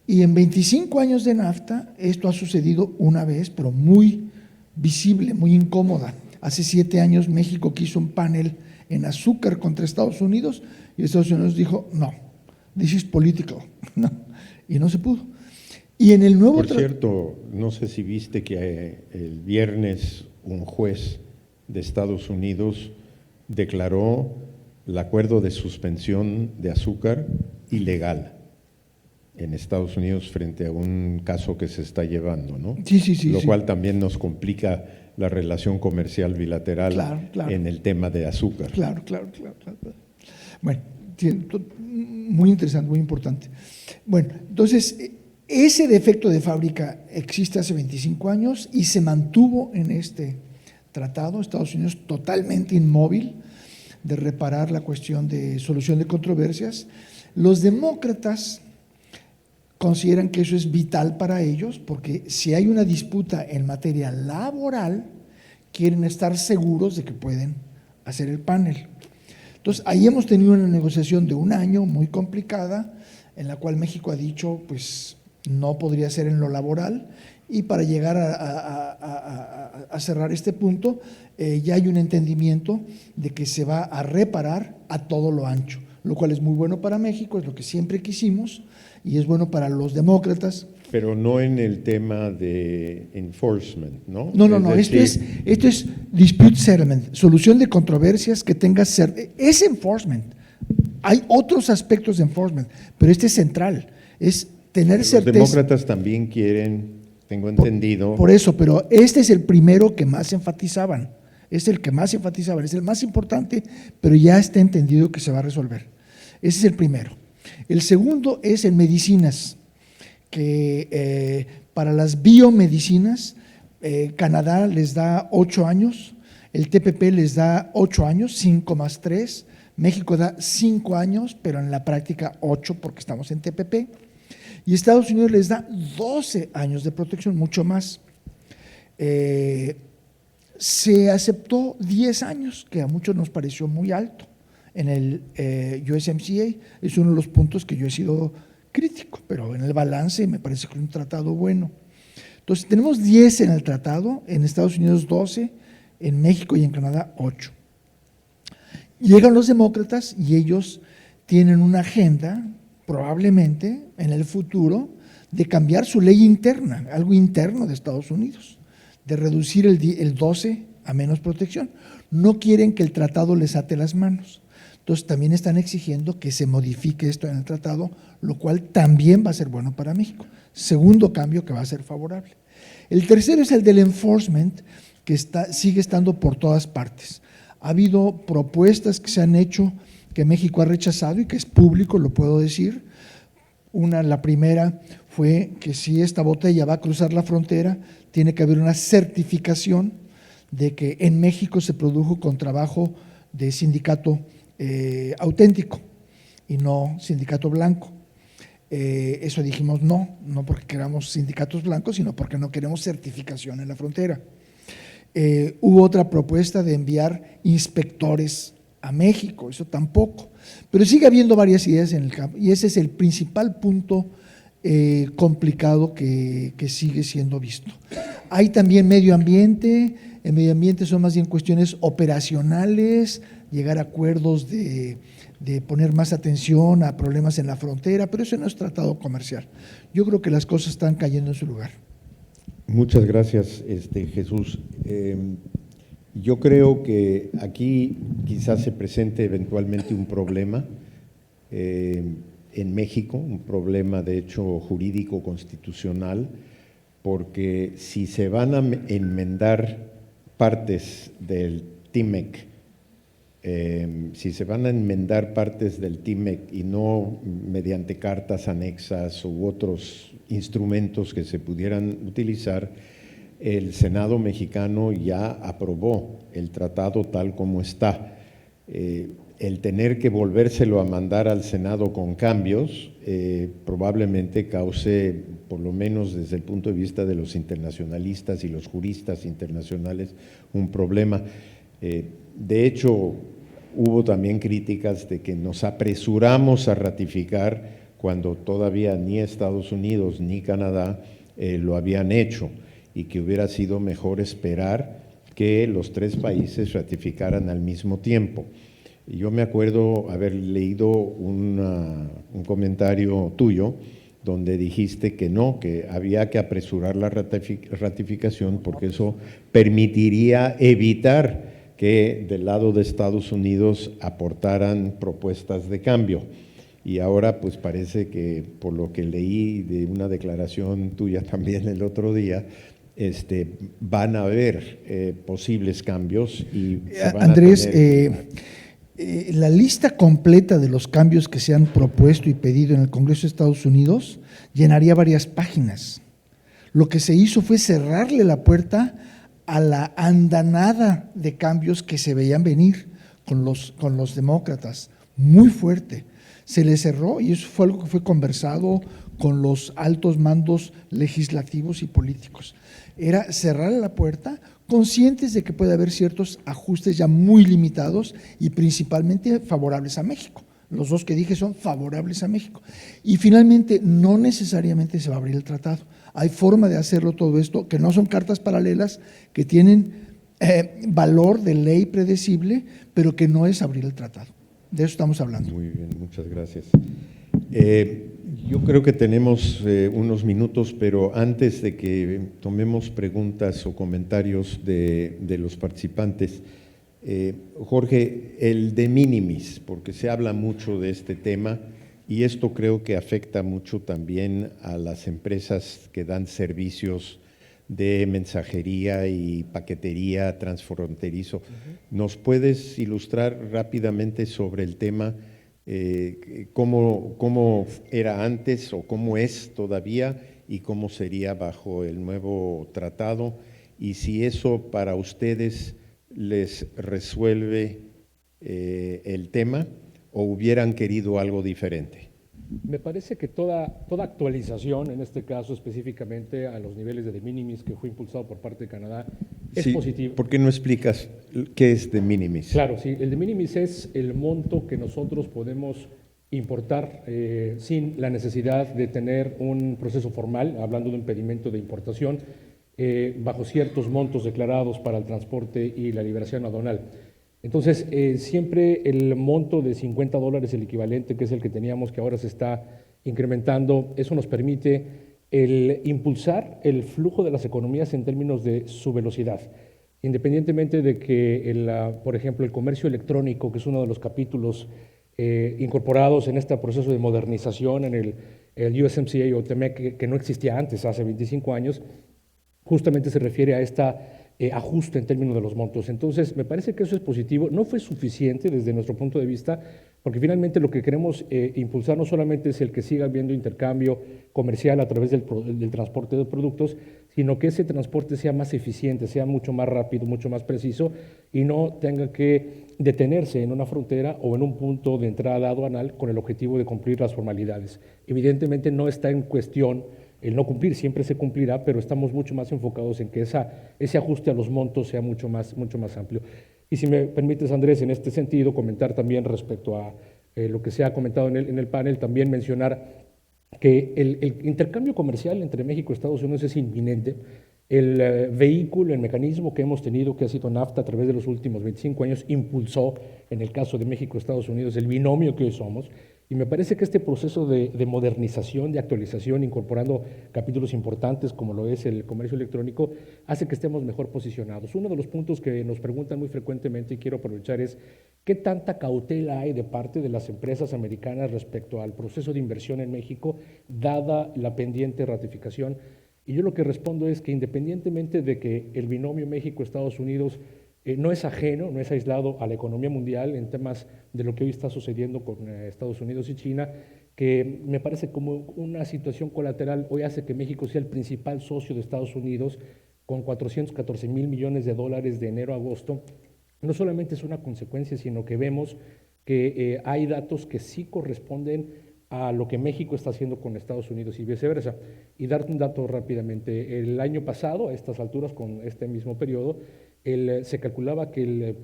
Y en 25 años de NAFTA, esto ha sucedido una vez, pero muy visible, muy incómoda. Hace 7 años México quiso un panel en azúcar contra Estados Unidos y Estados Unidos dijo, no, this is political, no, y no se pudo. Y en el nuevo Por cierto, no sé si viste que el viernes un juez de Estados Unidos declaró el acuerdo de suspensión de azúcar ilegal en Estados Unidos frente a un caso que se está llevando, ¿no? Sí. Lo cual también nos complica la relación comercial bilateral Claro. en el tema de azúcar. Claro. Bueno, muy interesante, muy importante. Bueno, entonces, ese defecto de fábrica existe hace 25 años y se mantuvo en este tratado. Estados Unidos totalmente inmóvil de reparar la cuestión de solución de controversias. Los demócratas consideran que eso es vital para ellos porque si hay una disputa en materia laboral, quieren estar seguros de que pueden hacer el panel. Entonces, ahí hemos tenido una negociación de 1 año muy complicada, en la cual México ha dicho, pues, no podría ser en lo laboral, y para llegar a cerrar este punto, ya hay un entendimiento de que se va a reparar a todo lo ancho, lo cual es muy bueno para México, es lo que siempre quisimos, y es bueno para los demócratas. Pero no en el tema de enforcement, ¿no? No, esto es dispute settlement, solución de controversias que tenga es enforcement. Hay otros aspectos de enforcement, pero este es central, es tener certeza. Los demócratas también quieren, tengo entendido. Por eso, pero este es el primero que más enfatizaban, es el más importante, pero ya está entendido que se va a resolver. Ese es el primero. El segundo es en medicinas, que para las biomedicinas, Canadá les da 8 años, el TPP les da 8 años, 5 más 3, México da 5 años, pero en la práctica 8 porque estamos en TPP, y Estados Unidos les da 12 años de protección, mucho más. Se aceptó 10 años, que a muchos nos pareció muy alto en el USMCA, es uno de los puntos que yo he sido crítico, pero en el balance me parece que es un tratado bueno. Entonces, tenemos 10 en el tratado, en Estados Unidos 12, en México y en Canadá 8. Llegan los demócratas y ellos tienen una agenda, probablemente en el futuro, de cambiar su ley interna, algo interno de Estados Unidos, de reducir el 12 a menos protección. No quieren que el tratado les ate las manos. Entonces, también están exigiendo que se modifique esto en el tratado, lo cual también va a ser bueno para México. Segundo cambio que va a ser favorable. El tercero es el del enforcement, que sigue estando por todas partes. Ha habido propuestas que se han hecho que México ha rechazado y que es público, lo puedo decir. La primera fue que si esta botella va a cruzar la frontera, tiene que haber una certificación de que en México se produjo con trabajo de sindicato auténtico y no sindicato blanco. Eso dijimos no porque queramos sindicatos blancos, sino porque no queremos certificación en la frontera. Hubo otra propuesta de enviar inspectores a México, eso tampoco. Pero sigue habiendo varias ideas en el campo y ese es el principal punto complicado que sigue siendo visto. Hay también medio ambiente. En medio ambiente son más bien cuestiones operacionales, llegar a acuerdos de poner más atención a problemas en la frontera, pero eso no es tratado comercial. Yo creo que las cosas están cayendo en su lugar. Muchas gracias, Jesús. Yo creo que aquí quizás se presente eventualmente un problema en México, un problema de hecho jurídico constitucional, porque si se van a enmendar partes del TIMEC, si se van a enmendar partes del TIMEC y no mediante cartas anexas u otros instrumentos que se pudieran utilizar, el Senado mexicano ya aprobó el tratado tal como está. El tener que volvérselo a mandar al Senado con cambios probablemente cause, por lo menos desde el punto de vista de los internacionalistas y los juristas internacionales, un problema. De hecho, hubo también críticas de que nos apresuramos a ratificar cuando todavía ni Estados Unidos ni Canadá lo habían hecho, y que hubiera sido mejor esperar que los 3 países ratificaran al mismo tiempo. Yo me acuerdo haber leído un comentario tuyo donde dijiste que no, que había que apresurar la ratificación porque eso permitiría evitar que del lado de Estados Unidos aportaran propuestas de cambio. Y ahora pues parece que, por lo que leí de una declaración tuya también el otro día, van a haber posibles cambios y se van Andrés, a tener... la lista completa de los cambios que se han propuesto y pedido en el Congreso de Estados Unidos llenaría varias páginas. Lo que se hizo fue cerrarle la puerta a la andanada de cambios que se veían venir con los demócratas, muy fuerte. Se le cerró y eso fue algo que fue conversado con los altos mandos legislativos y políticos. Era cerrar la puerta, conscientes de que puede haber ciertos ajustes ya muy limitados y principalmente favorables a México. Los 2 que dije son favorables a México. Y finalmente, no necesariamente se va a abrir el tratado. Hay forma de hacerlo todo esto, que no son cartas paralelas, que tienen valor de ley predecible, pero que no es abrir el tratado. De eso estamos hablando. Muy bien, muchas gracias. Yo creo que tenemos unos minutos, pero antes de que tomemos preguntas o comentarios de los participantes, Jorge, el de minimis, porque se habla mucho de este tema y esto creo que afecta mucho también a las empresas que dan servicios de mensajería y paquetería transfronterizo. ¿Nos puedes ilustrar rápidamente sobre el tema? ¿Cómo era antes o cómo es todavía y cómo sería bajo el nuevo tratado? Y si eso para ustedes les resuelve el tema o hubieran querido algo diferente. Me parece que toda actualización, en este caso específicamente a los niveles de minimis que fue impulsado por parte de Canadá, es positivo. ¿Por qué no explicas qué es de minimis? Claro, sí, el de minimis es el monto que nosotros podemos importar sin la necesidad de tener un proceso formal, hablando de un pedimento de importación, bajo ciertos montos declarados para el transporte y la liberación aduanal. Entonces, siempre el monto de $50, el equivalente, que es el que teníamos, que ahora se está incrementando, eso nos permite el impulsar el flujo de las economías en términos de su velocidad. Independientemente de que, por ejemplo, el comercio electrónico, que es uno de los capítulos incorporados en este proceso de modernización en el USMCA o TEMEC, que no existía antes, hace 25 años, justamente se refiere a esta ajuste en términos de los montos. Entonces, me parece que eso es positivo. No fue suficiente desde nuestro punto de vista, porque finalmente lo que queremos impulsar no solamente es el que siga habiendo intercambio comercial a través del transporte de productos, sino que ese transporte sea más eficiente, sea mucho más rápido, mucho más preciso y no tenga que detenerse en una frontera o en un punto de entrada aduanal con el objetivo de cumplir las formalidades. Evidentemente no está en cuestión el no cumplir, siempre se cumplirá, pero estamos mucho más enfocados en que ese ajuste a los montos sea mucho más amplio. Y si me permites, Andrés, en este sentido, comentar también respecto a lo que se ha comentado en el panel, también mencionar que el intercambio comercial entre México y Estados Unidos es inminente. El vehículo, el mecanismo que hemos tenido, que ha sido NAFTA a través de los últimos 25 años, impulsó, en el caso de México, Estados Unidos, el binomio que hoy somos. Y me parece que este proceso de modernización, de actualización, incorporando capítulos importantes como lo es el comercio electrónico, hace que estemos mejor posicionados. Uno de los puntos que nos preguntan muy frecuentemente y quiero aprovechar es ¿qué tanta cautela hay de parte de las empresas americanas respecto al proceso de inversión en México, dada la pendiente ratificación? Y yo lo que respondo es que independientemente de que el binomio México-Estados Unidos no es ajeno, no es aislado a la economía mundial en temas de lo que hoy está sucediendo con Estados Unidos y China, que me parece como una situación colateral hoy hace que México sea el principal socio de Estados Unidos con 414,000 millones de dólares de enero a agosto. No solamente es una consecuencia, sino que vemos que hay datos que sí corresponden a lo que México está haciendo con Estados Unidos y viceversa. Y darte un dato rápidamente, el año pasado, a estas alturas, con este mismo periodo, se calculaba que el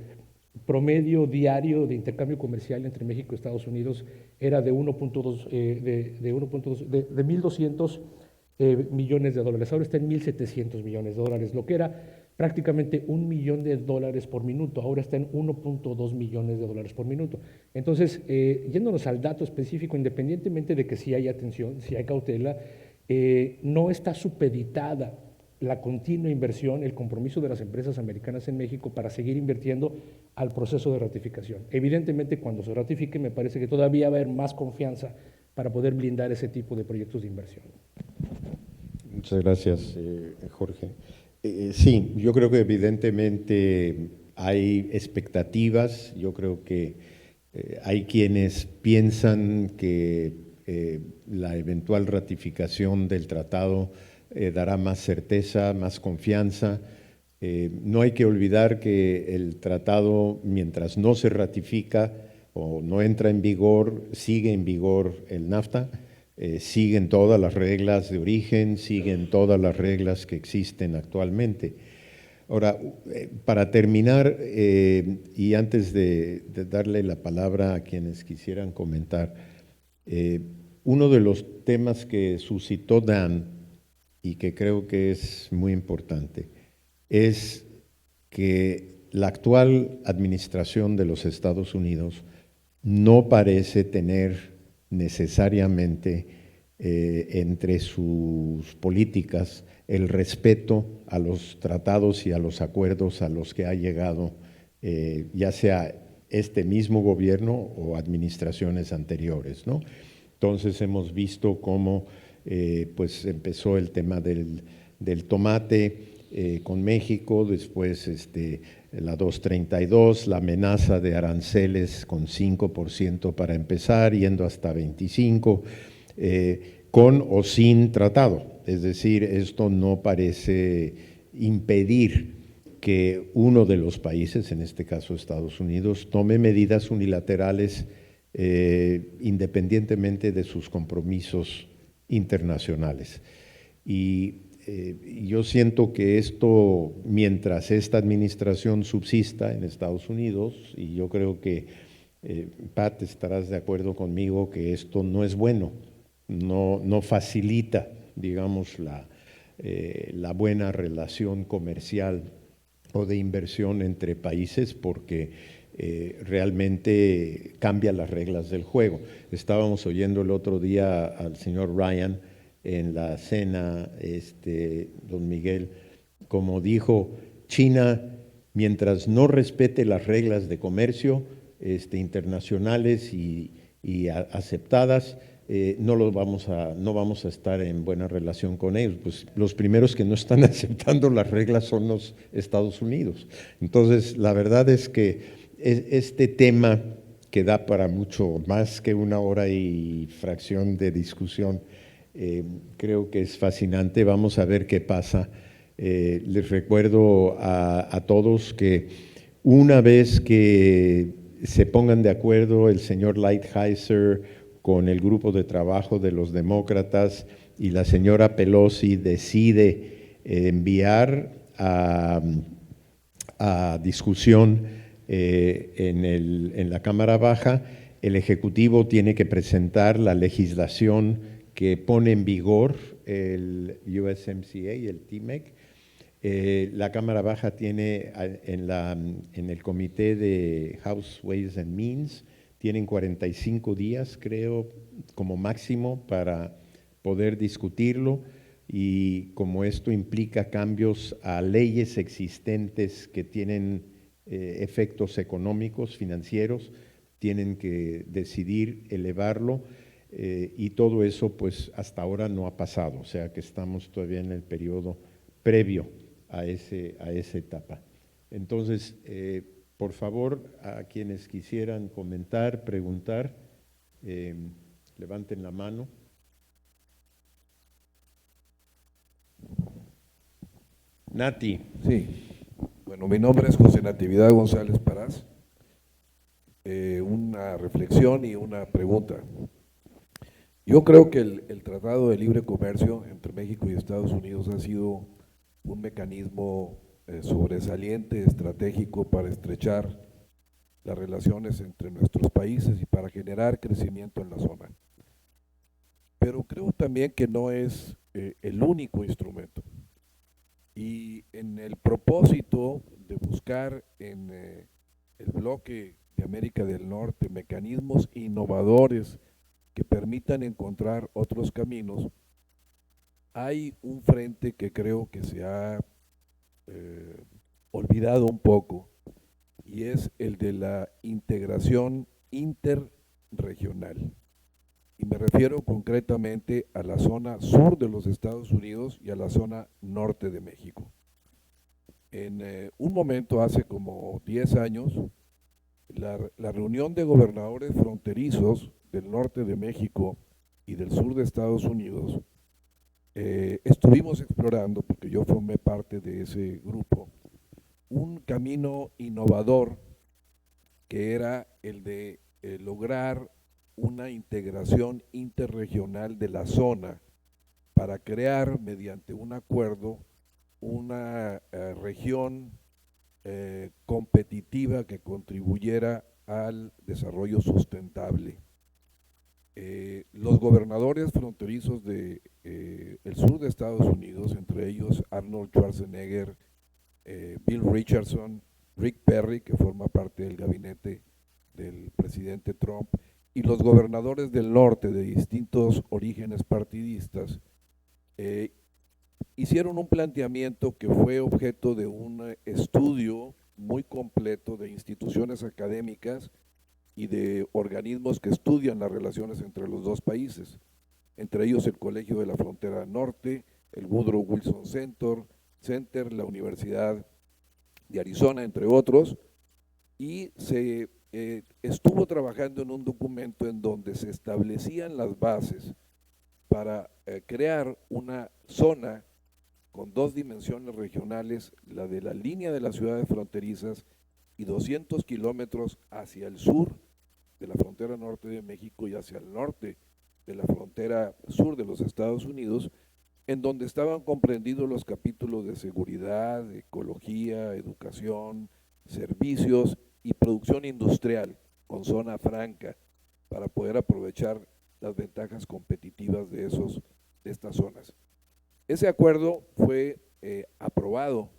promedio diario de intercambio comercial entre México y Estados Unidos era de 1.200 millones de dólares. Ahora está en 1.700 millones de dólares, lo que era prácticamente $1 millón por minuto, ahora está en 1.2 millones de dólares por minuto. Entonces, yéndonos al dato específico, independientemente de que sí hay atención, sí hay cautela, no está supeditada la continua inversión, el compromiso de las empresas americanas en México para seguir invirtiendo al proceso de ratificación. Evidentemente, cuando se ratifique, me parece que todavía va a haber más confianza para poder blindar ese tipo de proyectos de inversión. Muchas gracias, Jorge. Sí, yo creo que evidentemente hay expectativas, yo creo que hay quienes piensan que la eventual ratificación del tratado dará más certeza, más confianza. No hay que olvidar que el tratado, mientras no se ratifica o no entra en vigor, sigue en vigor el NAFTA. Siguen todas las reglas de origen, siguen todas las reglas que existen actualmente. Ahora, para terminar, y antes de darle la palabra a quienes quisieran comentar, uno de los temas que suscitó Dan, y que creo que es muy importante, es que la actual administración de los Estados Unidos no parece tener necesariamente entre sus políticas el respeto a los tratados y a los acuerdos a los que ha llegado, ya sea este mismo gobierno o administraciones anteriores, ¿no? Entonces hemos visto cómo pues empezó el tema del tomate con México, después la 232, la amenaza de aranceles con 5% para empezar, yendo hasta 25%, con o sin tratado. Es decir, esto no parece impedir que uno de los países, en este caso Estados Unidos, tome medidas unilaterales independientemente de sus compromisos internacionales. Y yo siento que esto, mientras esta administración subsista en Estados Unidos, y yo creo que, Pat, estarás de acuerdo conmigo que esto no es bueno, no facilita, digamos, la buena relación comercial o de inversión entre países, porque realmente cambia las reglas del juego. Estábamos oyendo el otro día al señor Ryan en la cena, don Miguel, como dijo, China, mientras no respete las reglas de comercio internacionales y aceptadas, no vamos a estar en buena relación con ellos. Pues los primeros que no están aceptando las reglas son los Estados Unidos. Entonces, la verdad es que este tema que da para mucho más que 1 hora y fracción de discusión, creo que es fascinante. Vamos a ver qué pasa. Les recuerdo a todos que una vez que se pongan de acuerdo el señor Lighthizer con el grupo de trabajo de los demócratas y la señora Pelosi decide enviar a discusión en la Cámara Baja, el Ejecutivo tiene que presentar la legislación que pone en vigor el USMCA y el TMEC, La Cámara Baja tiene en el comité de House Ways and Means, tienen 45 días, creo, como máximo para poder discutirlo, y como esto implica cambios a leyes existentes que tienen efectos económicos, financieros, tienen que decidir elevarlo, y todo eso pues hasta ahora no ha pasado, o sea que estamos todavía en el periodo previo a esa etapa. Entonces, por favor, a quienes quisieran comentar, preguntar, levanten la mano. Nati. Sí, bueno, mi nombre es José Natividad González Parás. Una reflexión y una pregunta. Yo creo que el Tratado de Libre Comercio entre México y Estados Unidos ha sido un mecanismo sobresaliente, estratégico para estrechar las relaciones entre nuestros países y para generar crecimiento en la zona. Pero creo también que no es el único instrumento. Y en el propósito de buscar en el bloque de América del Norte mecanismos innovadores que permitan encontrar otros caminos, hay un frente que creo que se ha olvidado un poco, y es el de la integración interregional. Y me refiero concretamente a la zona sur de los Estados Unidos y a la zona norte de México. En un momento, hace como 10 años, la reunión de gobernadores fronterizos del norte de México y del sur de Estados Unidos, estuvimos explorando, porque yo formé parte de ese grupo, un camino innovador que era el de lograr una integración interregional de la zona para crear, mediante un acuerdo, una región competitiva que contribuyera al desarrollo sustentable. Los gobernadores fronterizos del sur de Estados Unidos, entre ellos Arnold Schwarzenegger, Bill Richardson, Rick Perry, que forma parte del gabinete del presidente Trump, y los gobernadores del norte de distintos orígenes partidistas, hicieron un planteamiento que fue objeto de un estudio muy completo de instituciones académicas y de organismos que estudian las relaciones entre los dos países, entre ellos el Colegio de la Frontera Norte, el Woodrow Wilson Center, la Universidad de Arizona, entre otros, y se estuvo trabajando en un documento en donde se establecían las bases para crear una zona con dos dimensiones regionales, la de la línea de las ciudades fronterizas y 200 kilómetros hacia el sur de la frontera norte de México y hacia el norte de la frontera sur de los Estados Unidos, en donde estaban comprendidos los capítulos de seguridad, ecología, educación, servicios y producción industrial con zona franca para poder aprovechar las ventajas competitivas de estas zonas. Ese acuerdo fue aprobado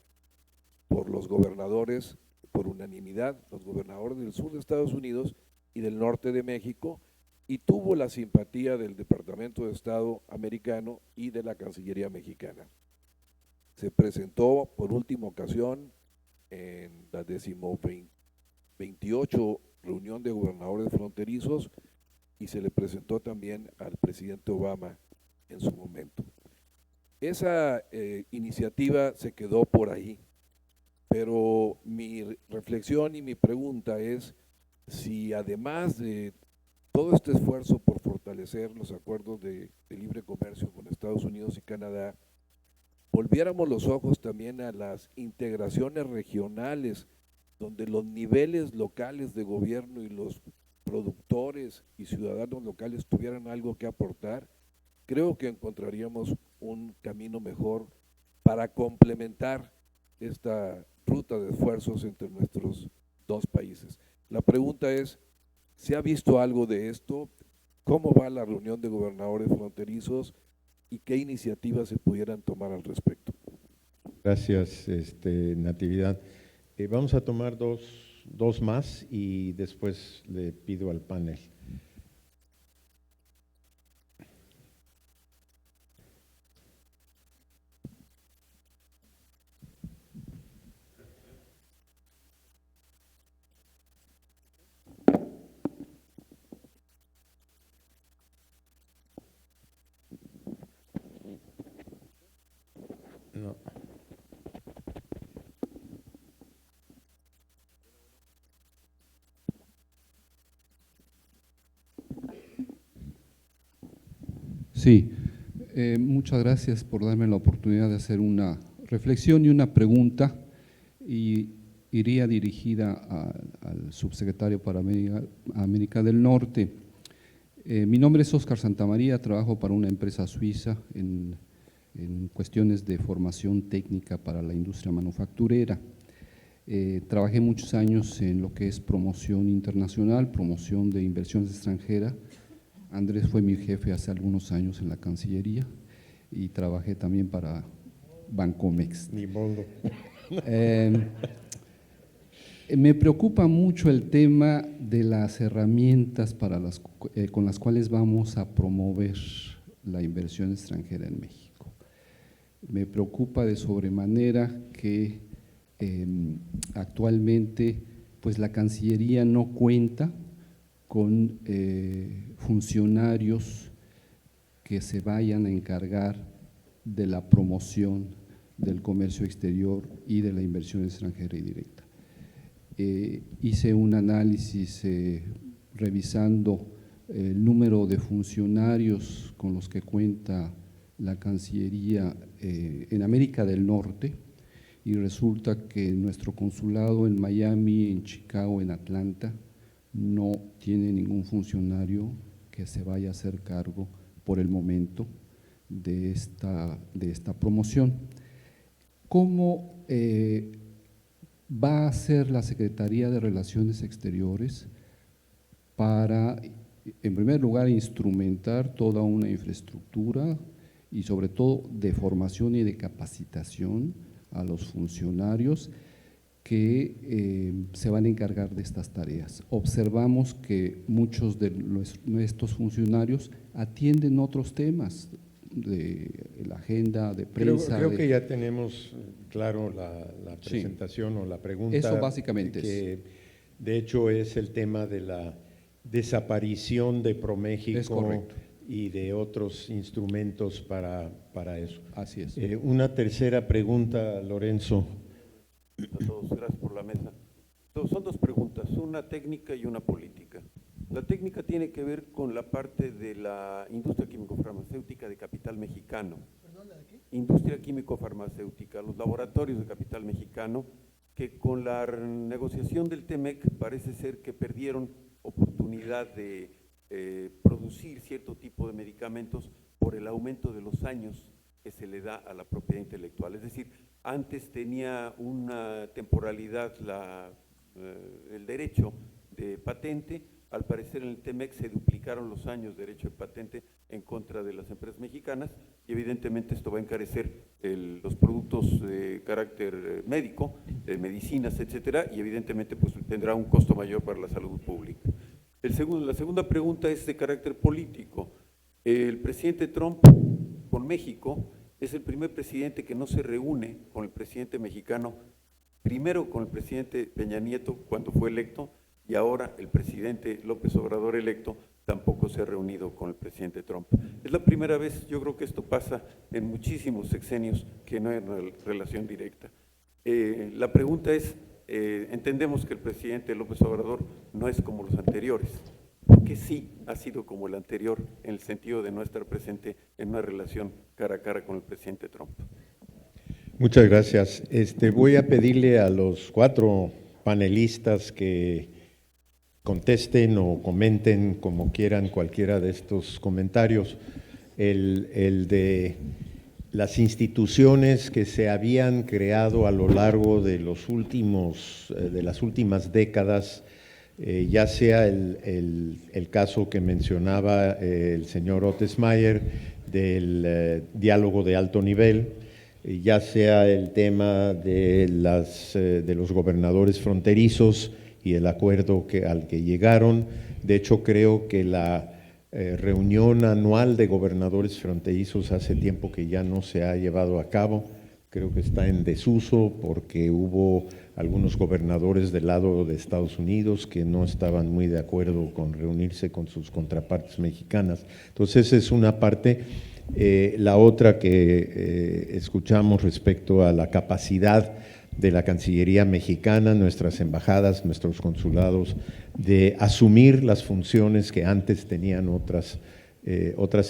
por los gobernadores por unanimidad, los gobernadores del sur de Estados Unidos y del norte de México, y tuvo la simpatía del Departamento de Estado americano y de la Cancillería mexicana. Se presentó por última ocasión en la 28ª reunión de gobernadores fronterizos y se le presentó también al presidente Obama en su momento. Esa iniciativa se quedó por ahí, pero mi reflexión y mi pregunta es si además de todo este esfuerzo por fortalecer los acuerdos de libre comercio con Estados Unidos y Canadá, volviéramos los ojos también a las integraciones regionales, donde los niveles locales de gobierno y los productores y ciudadanos locales tuvieran algo que aportar, creo que encontraríamos un camino mejor para complementar esta ruta de esfuerzos entre nuestros dos países. La pregunta es, ¿se ha visto algo de esto? ¿Cómo va la reunión de gobernadores fronterizos? ¿Y qué iniciativas se pudieran tomar al respecto? Gracias, Natividad. Vamos a tomar dos más y después le pido al panel. No. Sí, muchas gracias por darme la oportunidad de hacer una reflexión y una pregunta, y iría dirigida al subsecretario para América del Norte. Mi nombre es Óscar Santamaría, trabajo para una empresa suiza en cuestiones de formación técnica para la industria manufacturera. Trabajé muchos años en lo que es promoción internacional, promoción de inversiones extranjeras. Andrés fue mi jefe hace algunos años en la Cancillería y trabajé también para Bancomext. Ni modo. Me preocupa mucho el tema de las herramientas con las cuales vamos a promover la inversión extranjera en México. Me preocupa de sobremanera que actualmente pues la Cancillería no cuenta con funcionarios que se vayan a encargar de la promoción del comercio exterior y de la inversión extranjera y directa. Hice un análisis revisando el número de funcionarios con los que cuenta la Cancillería en América del Norte, y resulta que nuestro consulado en Miami, en Chicago, en Atlanta, no tiene ningún funcionario que se vaya a hacer cargo por el momento de esta promoción. ¿Cómo va a hacer la Secretaría de Relaciones Exteriores para, en primer lugar, instrumentar toda una infraestructura y sobre todo de formación y de capacitación a los funcionarios que se van a encargar de estas tareas? Observamos que muchos de estos funcionarios atienden otros temas de la agenda de prensa. Creo que ya tenemos claro la presentación, sí, o la pregunta. Eso básicamente que es. De hecho es el tema de la desaparición de ProMéxico y de otros instrumentos para eso. Así es. Una tercera pregunta, Lorenzo. A todos, gracias por la mesa. Son dos preguntas, una técnica y una política. La técnica tiene que ver con la parte de la industria químico-farmacéutica de capital mexicano. ¿Perdón, la de qué? Industria químico-farmacéutica, los laboratorios de capital mexicano, que con la negociación del TEMEC parece ser que perdieron oportunidad de producir cierto tipo de medicamentos por el aumento de los años que se le da a la propiedad intelectual. Es decir, antes tenía una temporalidad el derecho de patente. Al parecer en el TEMEC se duplicaron los años de derecho de patente en contra de las empresas mexicanas, y evidentemente esto va a encarecer los productos de carácter médico, medicinas, etcétera, y evidentemente pues tendrá un costo mayor para la salud pública. La segunda pregunta es de carácter político. El presidente Trump con México es el primer presidente que no se reúne con el presidente mexicano, primero con el presidente Peña Nieto cuando fue electo, y ahora el presidente López Obrador electo tampoco se ha reunido con el presidente Trump. Es la primera vez, yo creo que esto pasa en muchísimos sexenios, que no hay relación directa. La pregunta es, entendemos que el presidente López Obrador no es como los anteriores, ¿por qué sí ha sido como el anterior en el sentido de no estar presente en una relación cara a cara con el presidente Trump? Muchas gracias. Voy a pedirle a los 4 panelistas que contesten o comenten como quieran cualquiera de estos comentarios. El de las instituciones que se habían creado a lo largo de de las últimas décadas, ya sea el caso que mencionaba el señor Ottesmayer del diálogo de alto nivel, ya sea el tema de los gobernadores fronterizos y el acuerdo al que llegaron. De hecho, creo que la reunión anual de gobernadores fronterizos hace tiempo que ya no se ha llevado a cabo. Creo que está en desuso porque hubo algunos gobernadores del lado de Estados Unidos que no estaban muy de acuerdo con reunirse con sus contrapartes mexicanas. Entonces, esa es una parte. La otra que escuchamos respecto a la capacidad de la Cancillería mexicana, nuestras embajadas, nuestros consulados, de asumir las funciones que antes tenían otras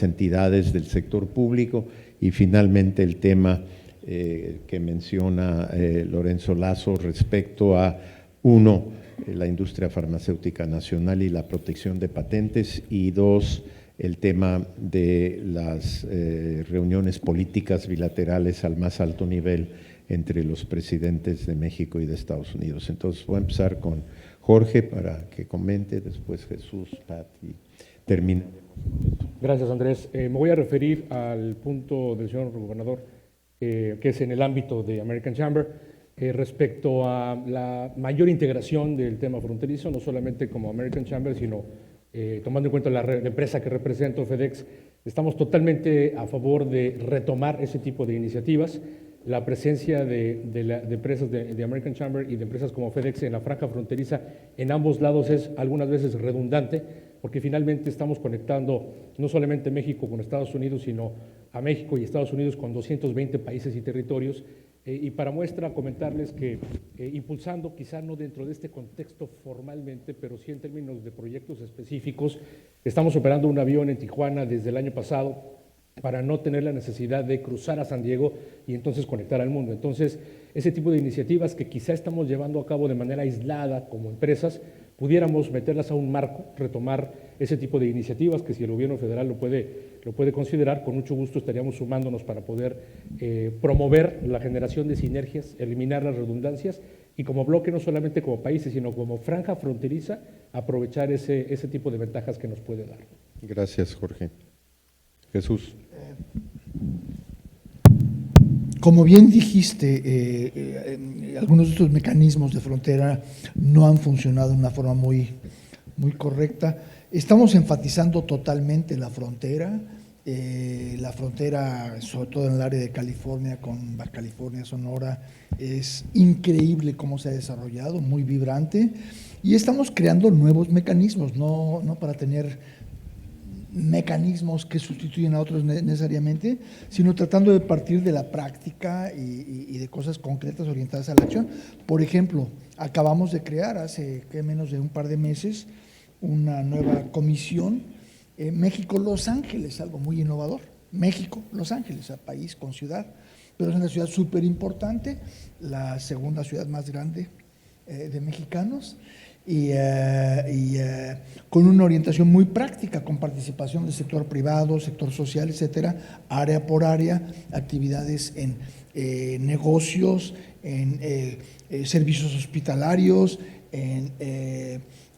entidades del sector público. Y finalmente el tema que menciona Lorenzo Lazo respecto a, uno, la industria farmacéutica nacional y la protección de patentes, y dos, el tema de las reuniones políticas bilaterales al más alto nivel entre los presidentes de México y de Estados Unidos. Entonces voy a empezar con Jorge para que comente, después Jesús, Pat, y termine. Gracias, Andrés. Me voy a referir al punto del señor gobernador, que es en el ámbito de American Chamber, respecto a la mayor integración del tema fronterizo, no solamente como American Chamber, sino tomando en cuenta la empresa que represento, FedEx. Estamos totalmente a favor de retomar ese tipo de iniciativas. La presencia de empresas de American Chamber y de empresas como FedEx en la franja fronteriza en ambos lados es algunas veces redundante, porque finalmente estamos conectando no solamente México con Estados Unidos, sino a México y Estados Unidos con 220 países y territorios. Y para muestra, comentarles que impulsando, quizá no dentro de este contexto formalmente, pero sí en términos de proyectos específicos, estamos operando un avión en Tijuana desde el año pasado para no tener la necesidad de cruzar a San Diego y entonces conectar al mundo. Entonces, ese tipo de iniciativas que quizá estamos llevando a cabo de manera aislada como empresas, pudiéramos meterlas a un marco, retomar ese tipo de iniciativas que si el gobierno federal lo puede considerar, con mucho gusto estaríamos sumándonos para poder promover la generación de sinergias, eliminar las redundancias y como bloque, no solamente como países, sino como franja fronteriza, aprovechar ese tipo de ventajas que nos puede dar. Gracias, Jorge. Jesús. Como bien dijiste, algunos de estos mecanismos de frontera no han funcionado de una forma muy correcta. Estamos enfatizando totalmente la frontera, sobre todo en el área de California, con Baja California, Sonora, es increíble cómo se ha desarrollado, muy vibrante, y estamos creando nuevos mecanismos, no para tener mecanismos que sustituyen a otros necesariamente, sino tratando de partir de la práctica y de cosas concretas orientadas a la acción. Por ejemplo, acabamos de crear hace menos de un par de meses una nueva comisión, México-Los Ángeles, algo muy innovador. México-Los Ángeles, país con ciudad, pero es una ciudad súper importante, la segunda ciudad más grande de mexicanos, y con una orientación muy práctica, con participación del sector privado, sector social, etcétera, área por área, actividades en negocios, en servicios hospitalarios, en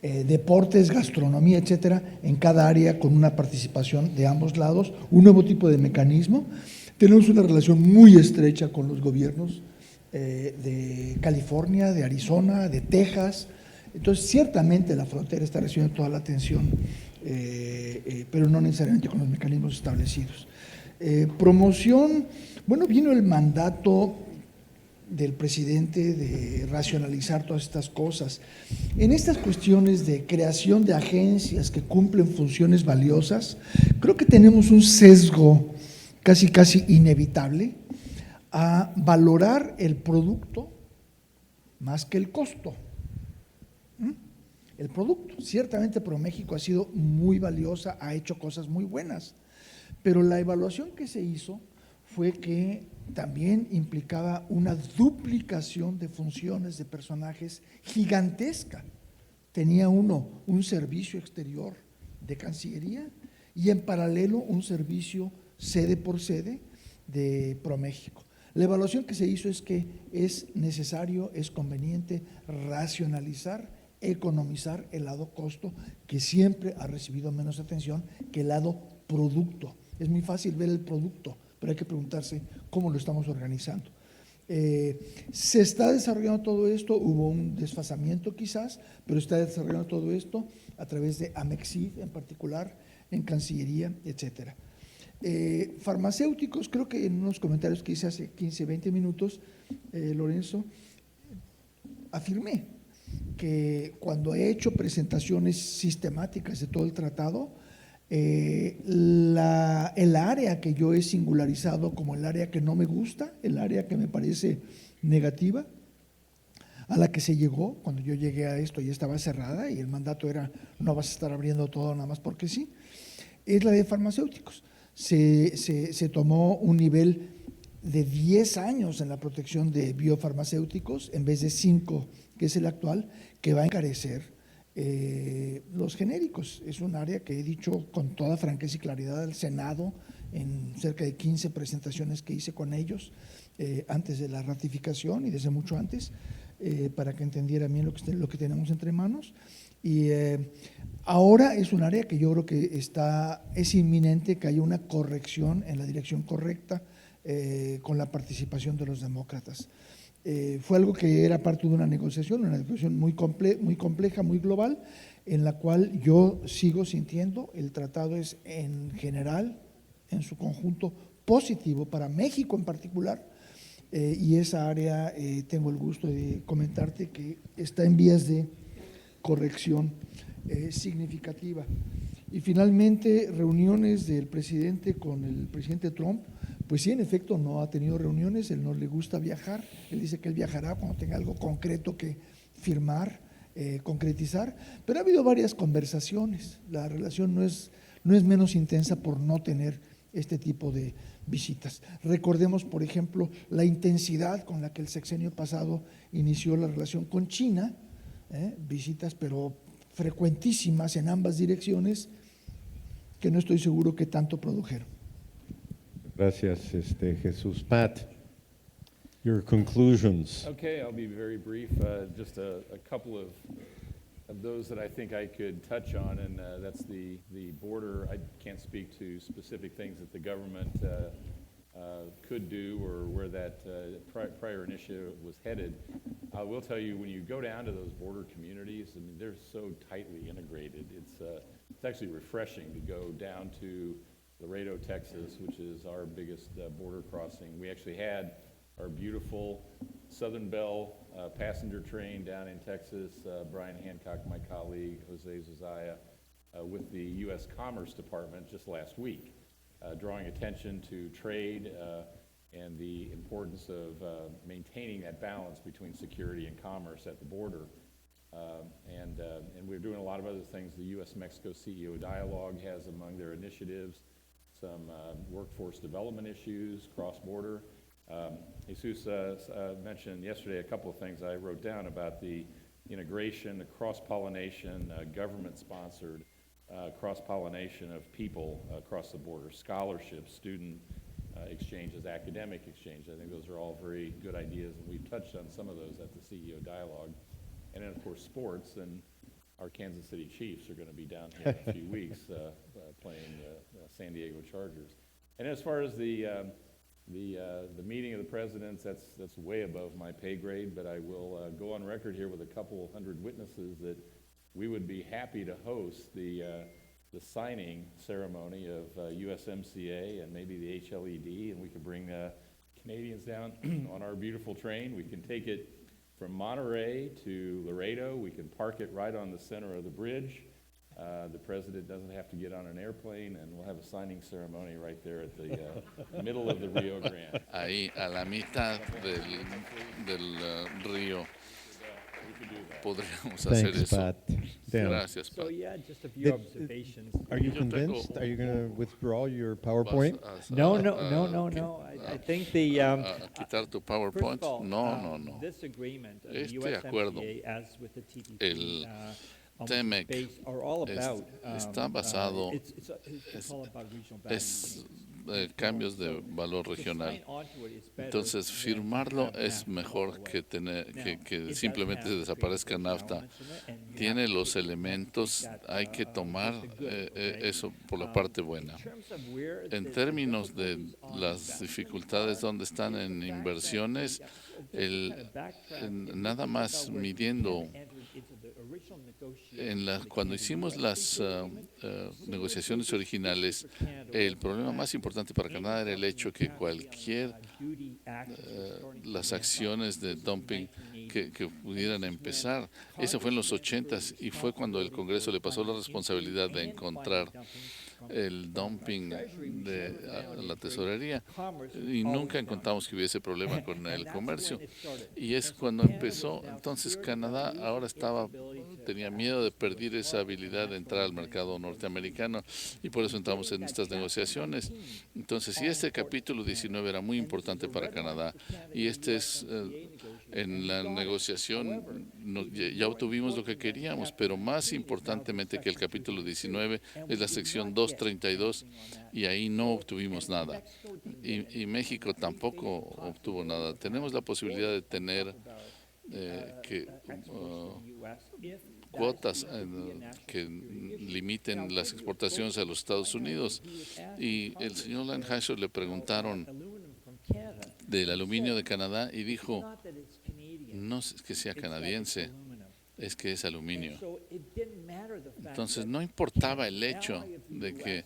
deportes, gastronomía, etcétera, en cada área con una participación de ambos lados, un nuevo tipo de mecanismo. Tenemos una relación muy estrecha con los gobiernos de California, de Arizona, de Texas. Entonces, ciertamente la frontera está recibiendo toda la atención, pero no necesariamente con los mecanismos establecidos. Promoción, bueno, vino el mandato del presidente de racionalizar todas estas cosas. En estas cuestiones de creación de agencias que cumplen funciones valiosas, creo que tenemos un sesgo casi inevitable a valorar el producto más que el costo. El producto, ciertamente ProMéxico ha sido muy valiosa, ha hecho cosas muy buenas, pero la evaluación que se hizo fue que también implicaba una duplicación de funciones de personajes gigantesca. Tenía uno un servicio exterior de Cancillería y en paralelo un servicio sede por sede de ProMéxico. La evaluación que se hizo es que es necesario, es conveniente racionalizar, economizar el lado costo, que siempre ha recibido menos atención que el lado producto. Es muy fácil ver el producto, pero hay que preguntarse cómo lo estamos organizando. Se está desarrollando todo esto, hubo un desfasamiento quizás, pero está desarrollando todo esto a través de Amexid en particular, en Cancillería, etcétera. Farmacéuticos, creo que en unos comentarios que hice hace 15, 20 minutos, Lorenzo, afirmé que cuando he hecho presentaciones sistemáticas de todo el tratado, el área que yo he singularizado como el área que no me gusta, el área que me parece negativa, a la que se llegó, cuando yo llegué a esto ya estaba cerrada y el mandato era no vas a estar abriendo todo nada más porque sí, es la de farmacéuticos. Se tomó un nivel de 10 años en la protección de biofarmacéuticos en vez de 5, que es el actual, que va a encarecer los genéricos. Es un área que he dicho con toda franqueza y claridad al Senado en cerca de 15 presentaciones que hice con ellos antes de la ratificación y desde mucho antes, para que entendieran bien lo que tenemos entre manos. Y ahora es un área que yo creo que es inminente que haya una corrección en la dirección correcta con la participación de los demócratas. Fue algo que era parte de una negociación muy compleja, muy global, en la cual yo sigo sintiendo el tratado es en general, en su conjunto, positivo para México en particular, y esa área tengo el gusto de comentarte que está en vías de corrección significativa. Y finalmente, reuniones del presidente con el presidente Trump, pues sí, en efecto, no ha tenido reuniones, él no le gusta viajar, él dice que él viajará cuando tenga algo concreto que firmar, concretizar, pero ha habido varias conversaciones, la relación no es menos intensa por no tener este tipo de visitas. Recordemos, por ejemplo, la intensidad con la que el sexenio pasado inició la relación con China, visitas pero frecuentísimas en ambas direcciones, que no estoy seguro que tanto produjeron. Gracias, Jesús. Pat, your conclusions. Okay, I'll be very brief. Just a couple of those that I think I could touch on, and that's the border. I can't speak to specific things that the government could do or where that prior initiative was headed. I will tell you, when you go down to those border communities, I mean, they're so tightly integrated. It's actually refreshing to go down to Laredo, Texas, which is our biggest border crossing. We actually had our beautiful Southern Belle passenger train down in Texas, Brian Hancock, my colleague, Jose Zazaya, with the U.S. Commerce Department just last week, drawing attention to trade and the importance of maintaining that balance between security and commerce at the border. And we're doing a lot of other things. The U.S.-Mexico CEO Dialogue has among their initiatives some workforce development issues, cross-border. Jesus mentioned yesterday a couple of things I wrote down about the integration, the cross-pollination, government-sponsored cross-pollination of people across the border, scholarships, student exchanges, academic exchange. I think those are all very good ideas, and we've touched on some of those at the CEO Dialogue. And then, of course, sports, and our Kansas City Chiefs are going to be down here in a few weeks playing San Diego Chargers. And as far as the meeting of the presidents, that's way above my pay grade, but I will go on record here with a couple hundred witnesses that we would be happy to host the signing ceremony of USMCA and maybe the HLED, and we could bring Canadians down on our beautiful train. We can take it from Monterey to Laredo. We can park it right on the center of the bridge. The president doesn't have to get on an airplane, and we'll have a signing ceremony right there at the middle of the Rio Grande. Ahí, a la mitad del río. Podríamos hacer Thanks, eso. Pat. Dan. Gracias, Pat. So yeah, just a few observations. Are you convinced? Are you going to withdraw your PowerPoint? No. I think the quitar tu first PowerPoint. of all, No. this agreement, the Este acuerdo, USMCA, as with the TPP, el TEMEC are all about, está basado, it's all about regional value es chains. cambios de valor regional. Entonces, firmarlo es mejor que que simplemente desaparezca NAFTA. Tiene los elementos, hay que tomar eso por la parte buena. En términos de las dificultades donde están en inversiones, nada más midiendo cuando hicimos las negociaciones originales, el problema más importante para Canadá era el hecho que las acciones de dumping que pudieran empezar, eso fue en los 80s y fue cuando el Congreso le pasó la responsabilidad de encontrar el dumping a la tesorería y nunca encontramos que hubiese problema con el comercio, y es cuando empezó. Entonces Canadá ahora tenía miedo de perder esa habilidad de entrar al mercado norteamericano, y por eso entramos en estas negociaciones. Entonces, sí, este capítulo 19 era muy importante para Canadá, y en la negociación ya obtuvimos lo que queríamos, pero más importantemente que el capítulo 19 es la sección 232, y ahí no obtuvimos nada. Y México tampoco obtuvo nada. Tenemos la posibilidad de tener cuotas que limiten las exportaciones a los Estados Unidos. Y el señor Langenshire le preguntaron del aluminio de Canadá y dijo, no es que sea canadiense, es que es aluminio. Entonces no importaba el hecho de que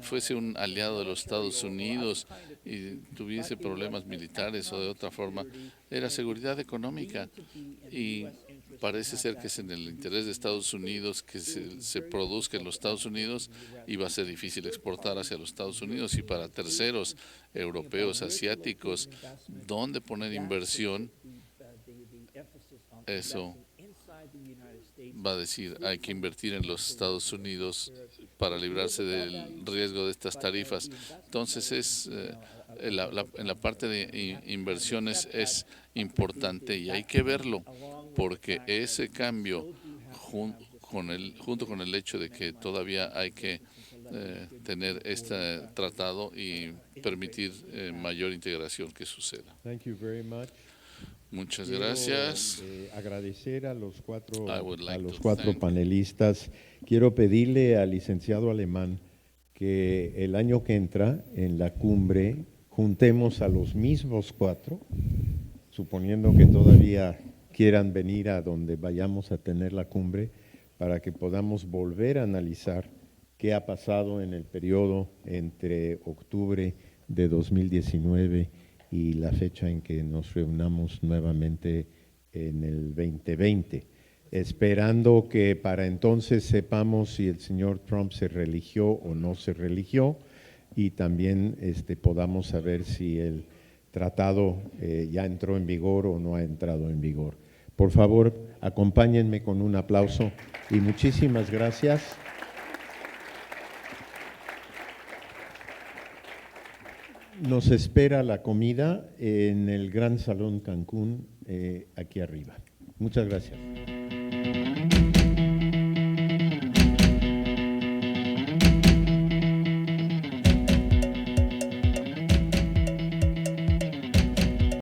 fuese un aliado de los Estados Unidos y tuviese problemas militares o de otra forma, era seguridad económica, y parece ser que es en el interés de Estados Unidos que se produzca en los Estados Unidos, y va a ser difícil exportar hacia los Estados Unidos, y para terceros europeos, asiáticos, ¿dónde poner inversión? Eso va a decir, hay que invertir en los Estados Unidos para librarse del riesgo de estas tarifas. Entonces, en la parte de inversiones es importante, y hay que verlo, porque ese cambio, junto con el hecho de que todavía hay que tener este tratado y permitir mayor integración que suceda. Thank you very much. Muchas gracias. Agradecer a los cuatro thank panelistas. Quiero pedirle al licenciado Alemán que el año que entra en la cumbre juntemos a los mismos cuatro, suponiendo que todavía quieran venir a donde vayamos a tener la cumbre, para que podamos volver a analizar qué ha pasado en el periodo entre octubre de 2019 y la fecha en que nos reunamos nuevamente en el 2020, esperando que para entonces sepamos si el señor Trump se religió o no se religió, y también podamos saber si el tratado ya entró en vigor o no ha entrado en vigor. Por favor, acompáñenme con un aplauso y muchísimas gracias. Nos espera la comida en el Gran Salón Cancún, aquí arriba. Muchas gracias.